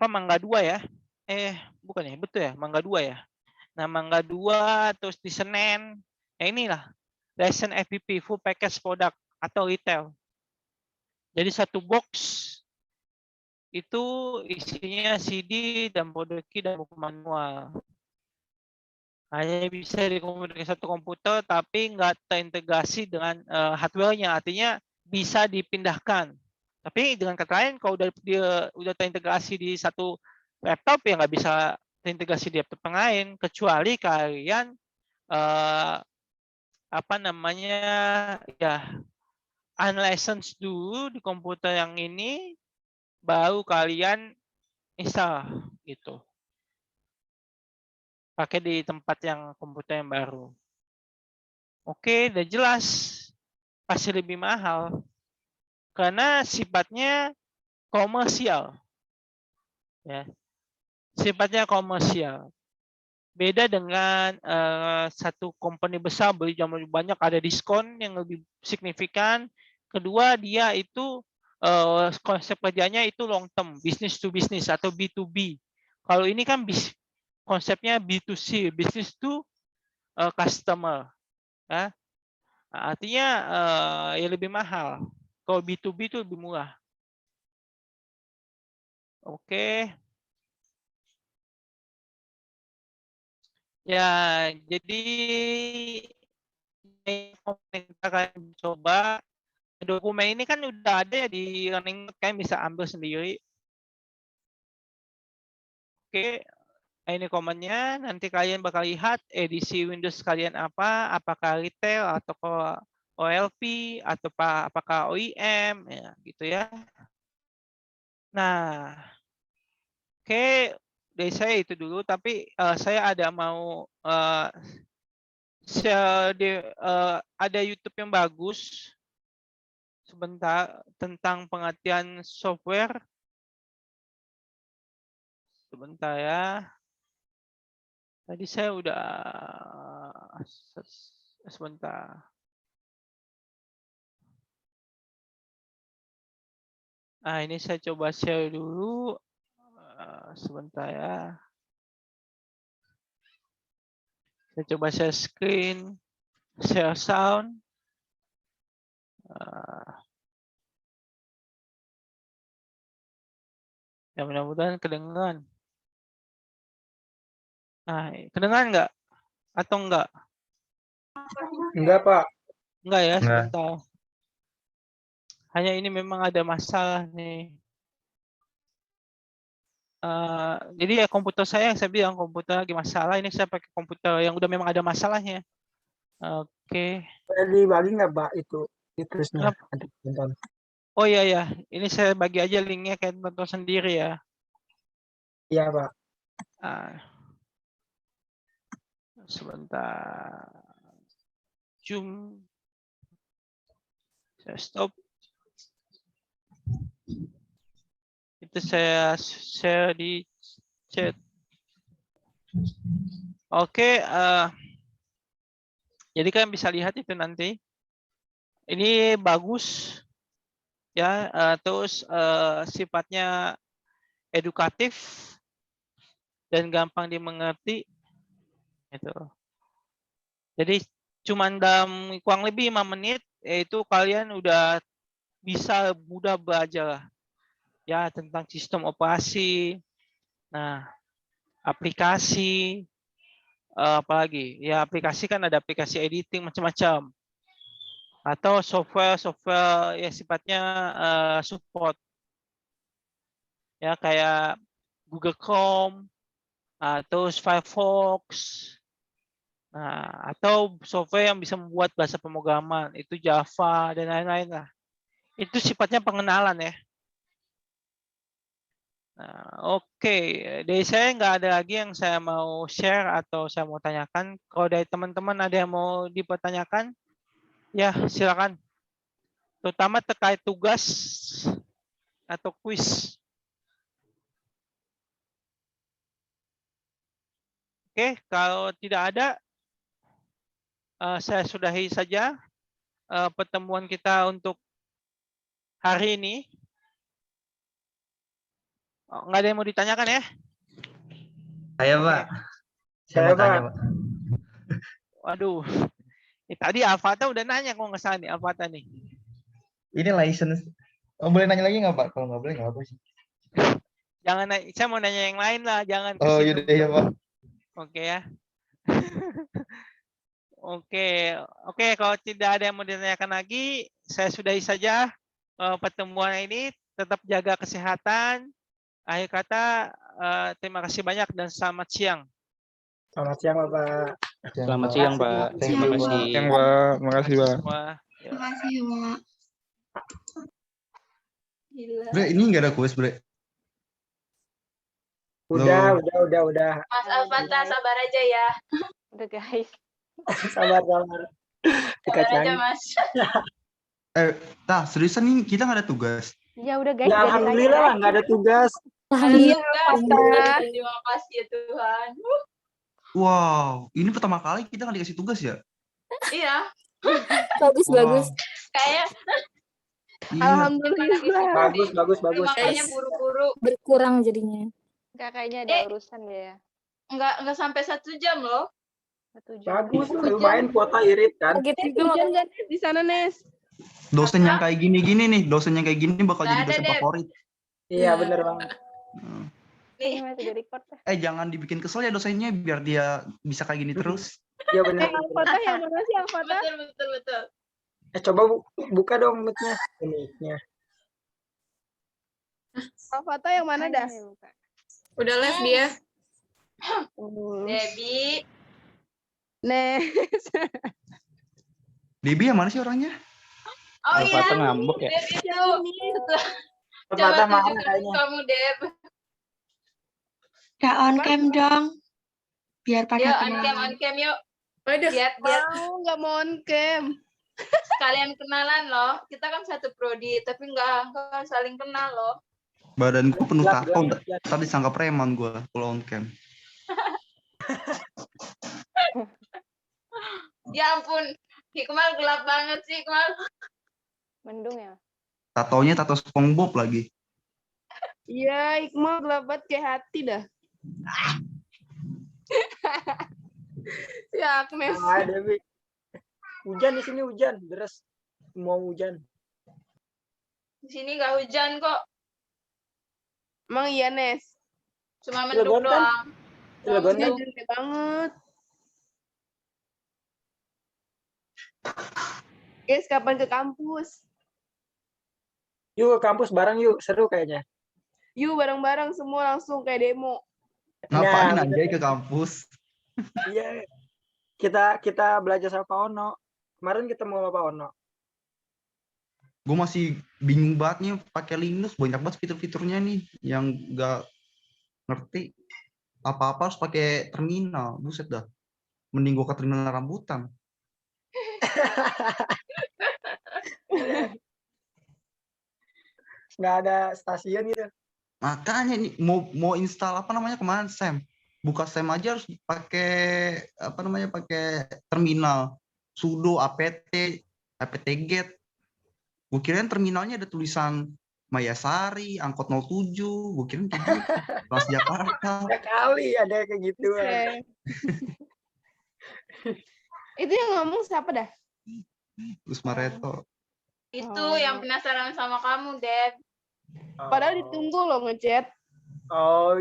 Mangga 2 ya. Bukan ya, betul ya, Mangga 2 ya. Nah, Mangga 2 terus di Senen. Ya inilah. License FPP, full package product atau retail. Jadi satu box itu isinya CD dan produk key dan buku manual. Hanya bisa dikomunikasi satu komputer tapi nggak terintegrasi dengan hardware-nya, artinya bisa dipindahkan. Tapi dengan kata lain, kalau udah terintegrasi di satu laptop ya nggak bisa terintegrasi di laptop yang lain, kecuali kalian unlicensed dulu di komputer yang ini, baru kalian install gitu. Pakai di tempat yang komputer yang baru. Oke, udah jelas. Pasti lebih mahal. Karena sifatnya komersial. Ya. Sifatnya komersial. Beda dengan satu company besar beli jam lebih banyak, ada diskon yang lebih signifikan. Kedua, dia itu konsep kerjanya itu long term, business to business atau B2B. Kalau ini kan konsepnya B2C, business to customer. Ya. Artinya ya lebih mahal. Kalau B2B itu lebih murah. Oke. Ya, jadi kita akan coba. Dokumen ini kan udah ada ya di Running Note, kalian bisa ambil sendiri. Oke. Ini komennya, nanti kalian bakal lihat edisi Windows kalian apakah retail atau OLP atau apakah OEM, ya gitu ya. Nah, oke, dari saya itu dulu, tapi saya ada mau ada YouTube yang bagus sebentar tentang pengertian software. Sebentar ya. Tadi saya udah sebentar. Nah, ini saya coba share dulu. Sebentar ya. Saya coba share screen, share sound. Ya mudah-mudahan kedengaran. Nah, kedengaran nggak? Atau enggak? Enggak, Pak. Enggak ya, Enggak. sebentar. Hanya ini memang ada masalah nih. Jadi ya komputer saya bilang komputer lagi masalah. Ini saya pakai komputer yang udah memang ada masalahnya. Oke. Dibagi nggak, Pak, itu terusnya? Oh iya ya, ini saya bagi aja linknya kayak tonton sendiri ya. Iya, Pak. Sebentar. Zoom. Saya stop. Itu saya share di chat. Oke. Jadi kalian bisa lihat itu nanti. Ini bagus. Ya, terus sifatnya edukatif dan gampang dimengerti. Itu. Jadi cuman dalam kurang lebih 5 menit, yaitu kalian udah bisa mudah belajar. ya tentang sistem operasi. Nah, aplikasi, apalagi ya aplikasi kan ada aplikasi editing macam-macam atau software yang sifatnya support ya kayak Google Chrome atau Firefox. Nah, atau software yang bisa membuat bahasa pemrograman itu Java dan lain-lain lah. Itu sifatnya pengenalan ya. Nah, oke, dari saya nggak ada lagi yang saya mau share atau saya mau tanyakan. Kalau dari teman-teman ada yang mau dipertanyakan, ya silakan. Terutama terkait tugas atau kuis. Oke, kalau tidak ada, saya sudahi saja pertemuan kita untuk hari ini. Oh, nggak ada yang mau ditanyakan ya? Saya, Oke. Pak. Saya Saya, mau tanya, Pak. Pak. Waduh, tadi Alfata udah nanya kok nggak salah nih Alfata nih. Ini license. Oh, boleh nanya lagi nggak, Pak? Kalau nggak boleh, nggak apa sih. Jangan, saya mau nanya yang lain lah, jangan ke Oh, situ. yaudah ya, Pak. Oke ya. Oke, kalau tidak ada yang mau ditanyakan lagi, saya sudahi saja pertemuan ini. Tetap jaga kesehatan. Akhir kata, terima kasih banyak dan selamat siang. Selamat siang, Bapak. Selamat siang, Pak. Thank Terima you, kasih. Pak. Yang Pak, makasih Pak. Semua. Ya. Makasih, Pak. Gila. Bre, ini nggak ada kuis, Bre. Udah. Mas Alfata, sabar aja ya. Udah guys. Sabar. Sabar aja, Dikacangin. Mas. Seriusan nih kita nggak ada tugas. Ya udah guys. Ya, biarin alhamdulillah aja. lah, nggak ada tugas. Iya, terima kasih ya Tuhan. Wow, ini pertama kali kita nggak dikasih tugas ya? Iya, Bagus Wow. kayak Iya. Alhamdulillah. Bagus. makanya buru-buru. Berkurang jadinya. Enggak kayaknya ada urusan ya. Nggak sampai 1 jam loh. Bagus, lumayan kuota irit kan. Target juga Hujan nggak Nes, di sana Nes? Dosen yang kayak gini-gini nih, dosen yang kayak gini bakal Nggak jadi ada, dosen Dep. favorit. Iya, bener banget. Hmm. ini masih di record ya. Jangan dibikin kesel ya dosennya biar dia bisa kayak gini terus. Iya bener. Alfata yang mana sih Alfata? Betul. Coba buka dong mic-nya. Mic-nya. Alfata yang mana dah? Udah live dia. Hmm. Debbie. Nes. Debbie yang mana sih orangnya? Oh iya. Alfata ngambek ya? Deb itu. Ternyata Coba marah tunjukkan kayaknya. kamu, Deb. Udah on cam dong. Biar pada Yuk, kenalan. on cam yuk. Waduh, Lihat. nggak mau on cam. Sekalian kenalan loh. Kita kan satu prodi, tapi nggak saling kenal loh. Badanku penuh Gelap, tato, gelap. tadi disangka preman gue kalau on cam. Ya ampun, Hikmal gelap banget sih, Hikmal. Mendung ya. Tatonya tato SpongeBob lagi. Iya, Iqmal gelap banget kayak hati dah. Si Agnes. Ah, Dewi. Hujan di sini hujan, deras. Mau hujan. Di sini nggak hujan kok, Emang iya Nes. cuma Cilegon mendung kan? doang. Cilegon kan? Hujan gede banget. Guys, kapan ke kampus? Yuk ke kampus bareng yuk, seru kayaknya. Yuk bareng-bareng semua langsung kayak demo. Ngapain Nah, anjay ke kampus? Iya. Kita belajar sama Pak Ono. Kemarin ketemu sama Pak Ono. Gue masih bingung banget nih pakai Linux, banyak banget fitur-fiturnya nih yang nggak ngerti. Apa-apa harus pakai terminal, buset dah. Mending gue ke terminal rambutan. Nggak ada stasiun gitu. Makanya nih mau install apa namanya kemarin Sam, buka Sam aja harus pakai apa namanya pakai terminal sudo apt-get. Gue kirain terminalnya ada tulisan Mayasari, angkot 07, gue kirain kayak gitu, Transjakarta. Ya kali ada kayak gitu. Oke. Itu yang ngomong siapa dah? Terus Mareto. Itu yang penasaran sama kamu, Deb. Padahal ditunggu loh ngechat. Oh,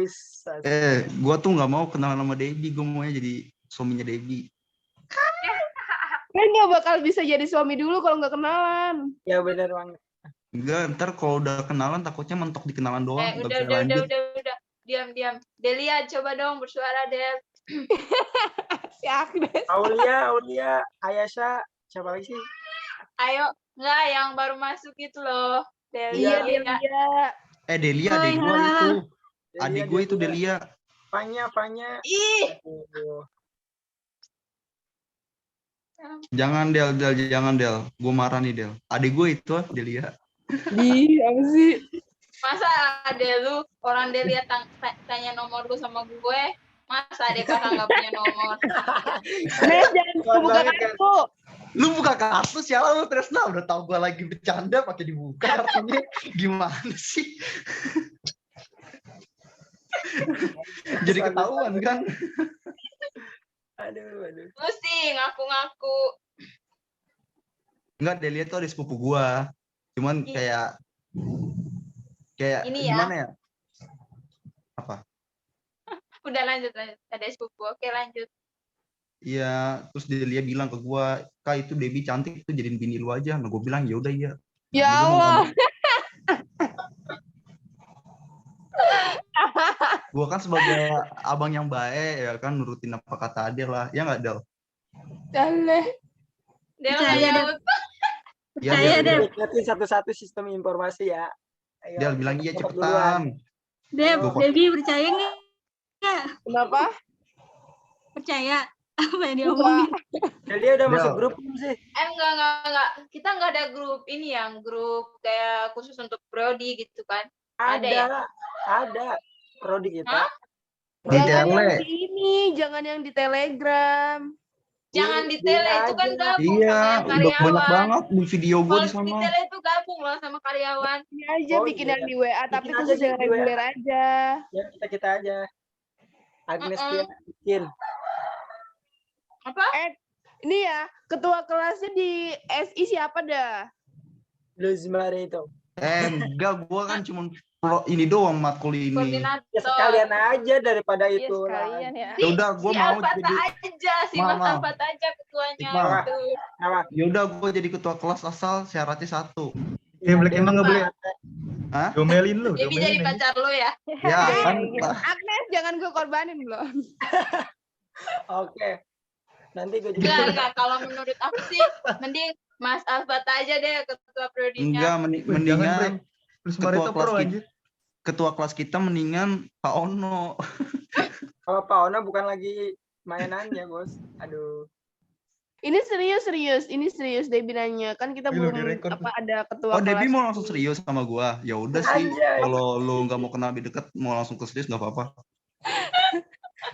Gua tuh nggak mau kenalan sama Debbie, gua maunya jadi suaminya Debbie. Kan nggak bakal bisa jadi suami dulu kalau nggak kenalan. ya benar banget. Enggak, ntar kalau udah kenalan takutnya mentok di kenalan doang, nggak bisa lanjut. Udah. Diam. Delia, coba dong bersuara, Del. Si Agnes. Aulia, Ayasha, siapa lagi sih? Ayo, enggak yang baru masuk itu loh. Iya, Delia. dia. Delia, adik gua itu. Adik gue itu Delia. Panya. Ih, Aduh. Jangan Del. Gue marah nih Del. Adik gue itu Delia. Apa sih? masa ada lu orang Delia tanya nomor lu sama gue, masa ada kakak nggak punya nomor? Nes, jangan buka kartu. Lu buka kartu siapa lu Tresna? Udah tau gue lagi bercanda pakai dibuka kartunya. Gimana sih? Jadi ketahuan kan? Aduh. Lu sih ngaku-ngaku. Enggak, Delia tuh ada sepupu gua. Cuman kayak ini ya. gimana ya? Apa? Udah lanjut. Ada sepupu. Oke, lanjut. Iya, terus Delia bilang ke gua, "Kak, itu Debbie cantik tuh jadiin bini lu aja." Nah, gua bilang, "Ya udah iya." Ya Allah. Gua kan sebagai abang yang baik ya kan nurutin apa kata Adel lah. Ya enggak, Del? Daleh. Del Percaya, nggak Del. nyaut. Iya, Percaya, Del. Del. Ingetin satu-satu sistem informasi ya. Ayo, Del bilang iya cepet cepetan. Debbie percaya nggak? Kenapa? Percaya apa yang diomongin? Dia udah Del. masuk grup belum sih? Enggak. Kita nggak ada grup ini yang grup kayak khusus untuk prodi gitu kan? Ada ya? Ada. Prodi kita. Hah? Di Jangan tele. yang di ini, jangan yang di Telegram. Jangan di tele itu kan gabung Iya, sama yang udah karyawan. banyak banget di video gua Kalau di di sana. tele itu gabung loh sama karyawan. Ini aja Oh, bikin iya. yang di WA, tapi Bikin aja khusus yang di WA. reguler aja. Ya kita aja. Agnes dia bikin. Apa? Ini ya, ketua kelasnya di SI siapa dah? Luzmar itu. Enggak, gua kan cuma ini doang matkul ini. Koordinator. Ya sekalian aja daripada Iya, itu. sekalian ya. Ya udah, gua Si mau Alfat jadi aja, si Mas Mama. Alfat aja ketuanya Mama. itu. Apa? ya udah gua jadi ketua kelas asal syaratnya 1. Ya, Black emang nggak boleh Hah? domelin lu. Jadi jadi pacar lu ya? Ya, kan Agnes, jangan gue korbanin loh. Oke. Nanti gue juga. Enggak. Kalau menurut aku sih, mending Mas Alfat aja deh ketua prodinya. enggak mendingan Terus ketua Marito kelas Pro kita, anjir. ketua kelas kita mendingan Pak Ono. Kalau Pak Ona bukan lagi mainannya, Bos. Aduh. Ini serius Debbie nanya. Kan kita Wih, lu belum direkod apa ada ketua Oh, Debbie kelas. mau langsung serius sama gua. Ya udah sih, Anjay. kalau lu nggak mau kenal lebih dekat, mau langsung ke serius nggak apa-apa.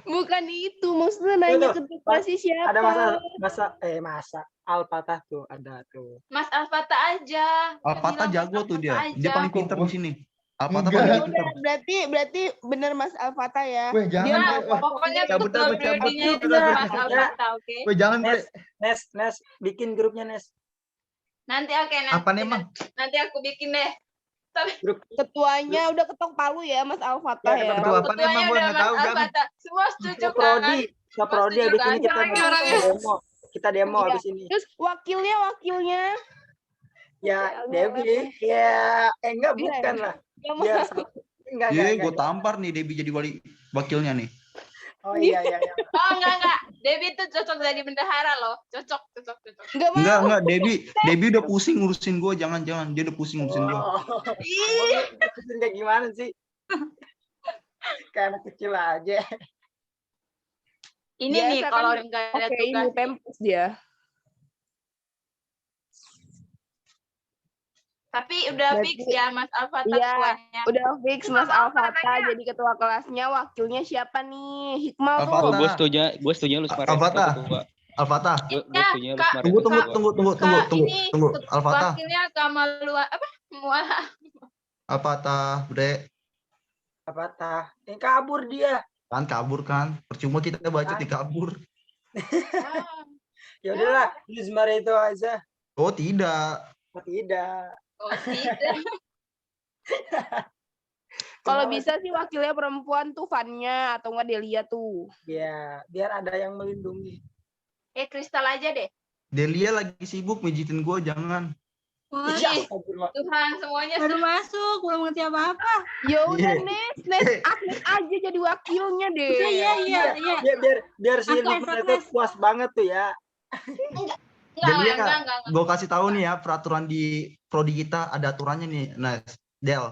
Bukan itu, maksudnya nanya Tuh, ketua kelasnya siapa. Ada masa Alpatah tuh ada tuh. Mas Alfata aja. Alpata Bilang jago Mas tuh dia. Alfata Dia aja. paling pintar di sini. Alpata Enggak. paling Ya pintar. udah, berarti bener Mas Alfata ya. Weh, jangan. Dia Weh. Wah, pokoknya cabut, ketua cabut, cabut. prodinya itu Cabut, Mas cabut. Alfata, oke? Weh, jangan, Bre. Nes, bikin grupnya Nes. Nanti Apaan emang? nanti aku bikin deh. Ketuanya udah ketok palu ya Mas Alfata Ya, ya. ketok Ketua apaan emang Ketuanya gua udah nggak Mas tahu, Gam. Alfata. Semua setuju Kita kan? prodi habis ini kita Orangnya orangnya. demo. Kita demo Iya. habis ini. Terus wakilnya Ya, Debbie. Ya, enggak bukan lah. nggak mau. Biar enggak. Gue tampar nih Debbie jadi wakilnya nih. Oh iya. Oh enggak. Debbie tuh cocok jadi bendahara loh. Cocok. Nggak mau. Enggak, Debbie udah pusing ngurusin gue, jangan. Dia udah pusing ngurusin gue. Ih, kayak gimana sih? Kayak anak kecil aja. Ini Biasa nih kan kalau nggak ada Oke, ini tugas. pempes dia. Tapi udah Berarti- fix ya Mas Alfata Iya, ketuanya. udah fix Mas Alfata jadi ketua kelasnya. Wakilnya siapa nih? Hikmal Alfata. tuh. Gue setuju lu Smart Alfata. ketua. Alfata. Gue Ya, setuju lu Kak. Smart Tunggu. Kak, ini Alfata. Wakilnya Kamalua Muala. Alfata, Bre. Apatah? Yang kabur dia. Kan kabur kan. Percuma kita baca di kabur. Ya udahlah, Luzmar itu aja. Oh, tidak. Oh, tidak. Oh tidak. Kalau Kenapa? bisa sih wakilnya perempuan tuh Fanya atau enggak Delia tuh. Ya, biar ada yang melindungi. Kristal aja deh. Delia lagi sibuk mijitin gue, jangan. Wah, Ih, Astagfirullah. Tuhan semuanya baru masuk, belum ngerti apa-apa. Ya udah Iya. Nes Agnes aja jadi wakilnya deh. Iya. Biar si Agnes, Lukman itu Agnes. puas banget tuh ya. Delia, enggak. gue kasih tahu nih ya, peraturan di prodi kita ada aturannya nih. Nah, Del,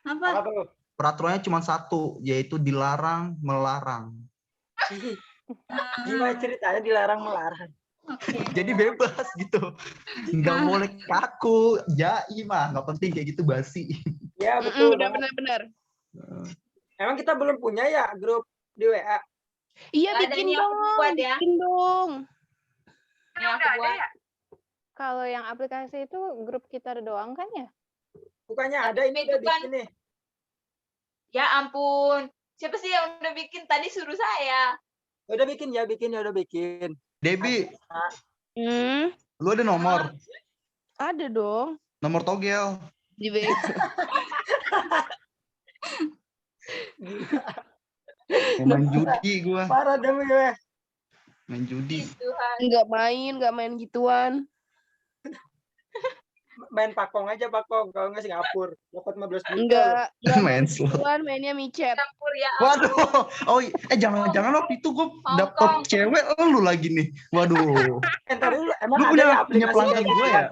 Apa? Apa tuh? peraturannya cuma satu, yaitu dilarang melarang. Gimana ceritanya dilarang melarang? Oke. Jadi bebas gitu. Nggak boleh kaku, jai mah, nggak penting kayak gitu basi. Ya betul banget. Benar. Emang kita belum punya ya grup di WA? Iya Nggak ada bikin ini aku dong. buat ya. Bikin dong. Ini aku buat. Kalau yang aplikasi itu grup kita doang kan ya? Bukannya ada ini Itu udah kan- bikin nih. Ya ampun. Siapa sih yang udah bikin? Tadi suruh saya. Udah bikin. Debi, lu ada nomor? Ada dong. Nomor togel. Di WA. Main judi gua. Parah demi gue. Main judi. Tuhan. Enggak main gituan. Main pakong aja pakong. Kalau nggak Singapura. Dapat 15 juta. Enggak Main slot. gituan, mainnya micet. Campur ya. Waduh. Oh, jangan waktu itu gua dapet cewek lu lagi nih. Waduh. Entar dulu. Emang Lu ada punya ya aplikasi pelanggan kayak gua gituan? ya?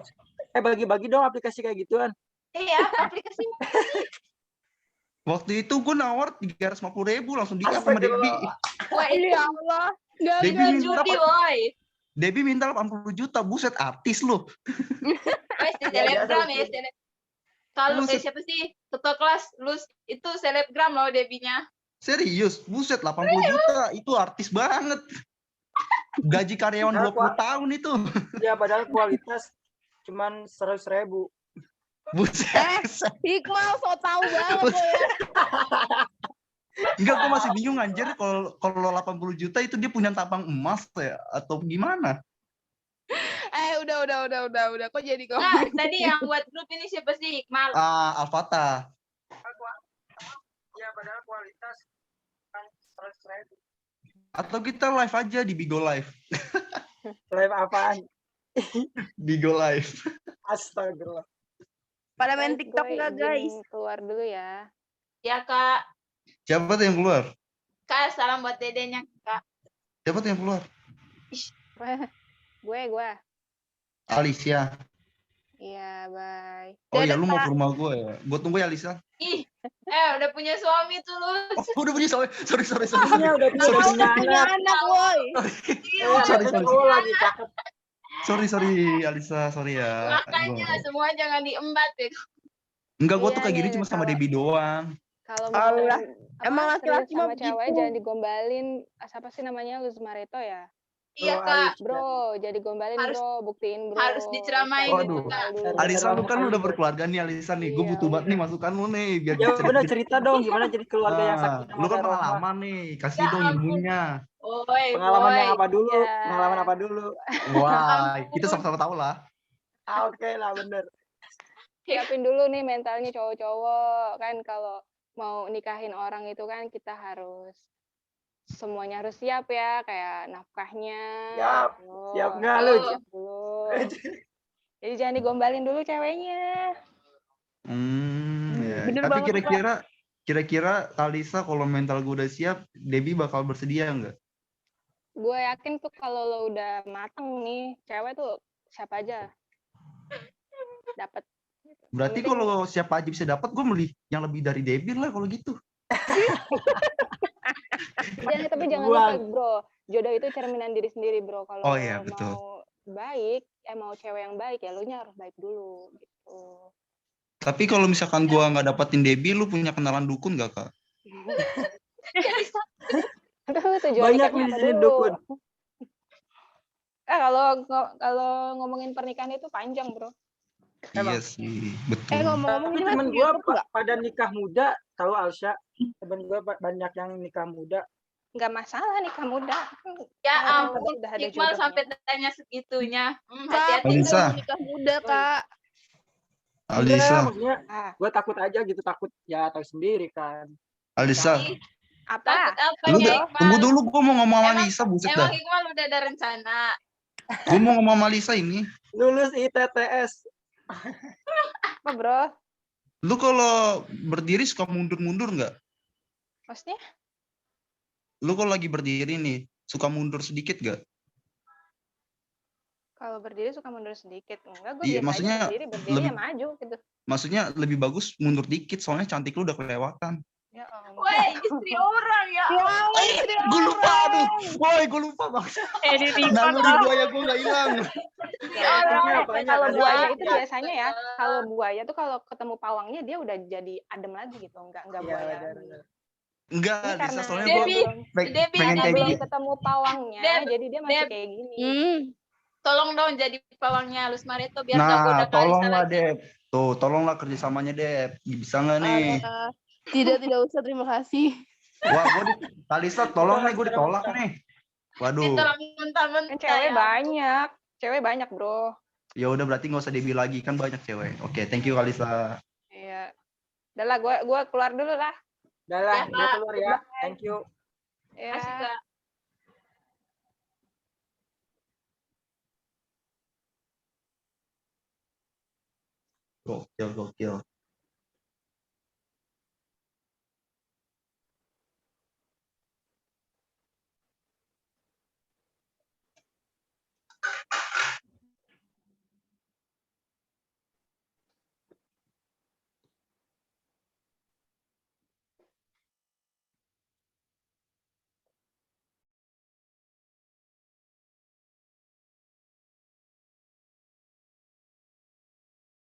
Bagi-bagi dong aplikasi kayak gituan. Iya, aplikasi. Waktu itu gue nawar 350.000 langsung dikasih sama Debi. Wah, ini Ya Allah. Enggak Debi jual minta judi, woi. Debi minta 80 juta, buset artis lu. Wes di selebgram ya, Kalau siapa sih? Ketua kelas lu itu selebgram loh Debinya. Serius, buset 80 juta itu artis banget. Gaji karyawan 20 tahun itu. Ya padahal kualitas cuman 100.000. Buset. Hikmal so tau banget lo ya. Enggak, gue masih bingung anjir kalau 80 juta itu dia punya tabang emas ya atau gimana? Udah. Kok jadi kok? Nah, tadi yang buat grup ini siapa sih? Iqmal. Alfata. Ya padahal kualitas kan 100.000. Atau kita live aja di Bigo Live. Live apaan? Bigo Live. Astagfirullah. Pada main Guys, TikTok gue enggak, izin guys? keluar dulu ya. Ya, Kak. Siapa tuh yang keluar? Kak, salam buat dedenya, Kak. Siapa tuh yang keluar? Gue. Alicia. Iya, bye. Oh ya, Dadah, lu mau Kak. ke rumah gue ya? Gue tunggu ya, Alicia. Ih, udah punya suami tuh lu. Oh, udah punya sorry. Iya udah Sorry, Punya anak, woi. sorry. lagi cakep. Sorry, Alisa, sorry ya. Makanya semua jangan diembat ya. Enggak, gue tuh Iya, kayak gini iya, cuma sama kalau- Debbie doang. Kalau Alah, mau emang serius laki-laki mah sama cewek begitu. jangan digombalin. Siapa sih namanya? Luz Mareto ya? Iya, Oh, Kak. Bro, jadi gombalin Harus- bro, buktiin bro. harus diceramain Cari itu, modal Kak. dulu. Alisa, lu kan Bener, udah bener. berkeluarga nih, Alisa nih. Gue Iya, butuh banget udah. nih masukan lu nih biar Ya bisa bener dikit. cerita dong gimana jadi keluarga yang sakinah Lu kan mawaddah rahmah. pengalaman nih, kasih Ya dong ampun. ilmunya. Oi, Pengalaman yang boy. apa dulu? Iya. Pengalaman apa dulu? Wah, ampun. kita sama-sama tahu lah. Oke lah bener. Siapin dulu nih mentalnya cowok-cowok. Kan kalau mau nikahin orang itu kan kita harus semuanya harus siap ya, kayak nafkahnya. Siap. terus Siap nggak lu? siap dulu. Jadi jangan digombalin dulu ceweknya. Ya. Bener Tapi banget, kira-kira Alisa kalau mental gue udah siap, Debbie bakal bersedia nggak? Gue yakin tuh kalau lo udah mateng nih, cewek tuh siapa aja dapat. Berarti Yang penting- kalau siapa aja bisa dapat, gue milih yang lebih dari Debbie lah kalau gitu. Tapi jangan Buang. lupa bro, jodoh itu cerminan diri sendiri bro. Kalau Oh iya, betul. mau baik, mau cewek yang baik ya lo nya harus baik dulu gitu. Tapi kalau misalkan gue nggak dapetin Debbie, lu punya kenalan dukun nggak, Kak? Aduh, tujuan Banyak nikahnya di apa sini dulu? dukun. Kalau ngomongin pernikahan itu panjang bro. Emang. Iya sih, betul. Ngomong-ngomong Tapi ini temen masuk gue YouTube nggak? pada nikah muda, tahu Alsya? Temen gue banyak yang nikah muda. Nggak masalah nikah muda. Ya Kalau ampun, sudah ada Iqbal jodohnya. sampai tanya segitunya. Kak, Hati-hati. Alisa. nikah muda, Kak. Enggak, Alisa, maksudnya Ah, gue takut aja gitu, takut ya tahu sendiri kan. Alisa, Ih, apa? takut apa lu nih, tunggu Iqbal? dulu, gua mau ngomong sama Emang Alisa, buset emang dah. Iqbal udah ada rencana. Gua mau ngomong sama Alisa ini. Lulus ITTS. Apa, Bro? Lu kalau berdiri suka mundur-mundur nggak? Maksudnya? Lu kalau lagi berdiri nih, suka mundur sedikit nggak? Kalau berdiri suka mundur sedikit. Enggak, gue Iya, biasa aja maksudnya berdiri ya lebih, maju gitu. maksudnya lebih bagus mundur dikit, soalnya cantik lu udah kelewatan. Ya ampun. Wah, istri orang ya. Gue lupa, aduh, woi, gue lupa bang. Naluri buaya gue nggak hilang. Istri orang. Apanya, Kalau apanya? buaya itu Ya. biasanya ya, kalau buaya tuh kalau ketemu pawangnya dia udah jadi adem lagi gitu, enggak Iya, buaya benar, lagi. benar. Enggak, Ini Lisa, karena soalnya dia gue Debbie, belum Debbie, pengen karena kayak belum gitu. ketemu pawangnya, Deb, jadi dia masih Deb. kayak gini. Tolong dong jadi pawangnya Lus Mareto biar gak Nah, goda Kalisa tolonglah lagi. Dep. Tuh, tolonglah kerjasamanya Dep. Bisa nggak nih? Tidak usah, terima kasih. Wah, gue Kalisa, tolong nih, gue ditolak nih. Waduh, Ditolong Kan mentah-mentah cewek ya. banyak. Cewek banyak, Bro. ya udah berarti nggak usah Debbie lagi, kan banyak cewek. Oke, thank you Kalisa. Iya. Udah lah, gua keluar dulu lah. Udah lah, Ya, gue Kak. keluar ya. Thank you. Ya. Asik gak? Gokil, gokil.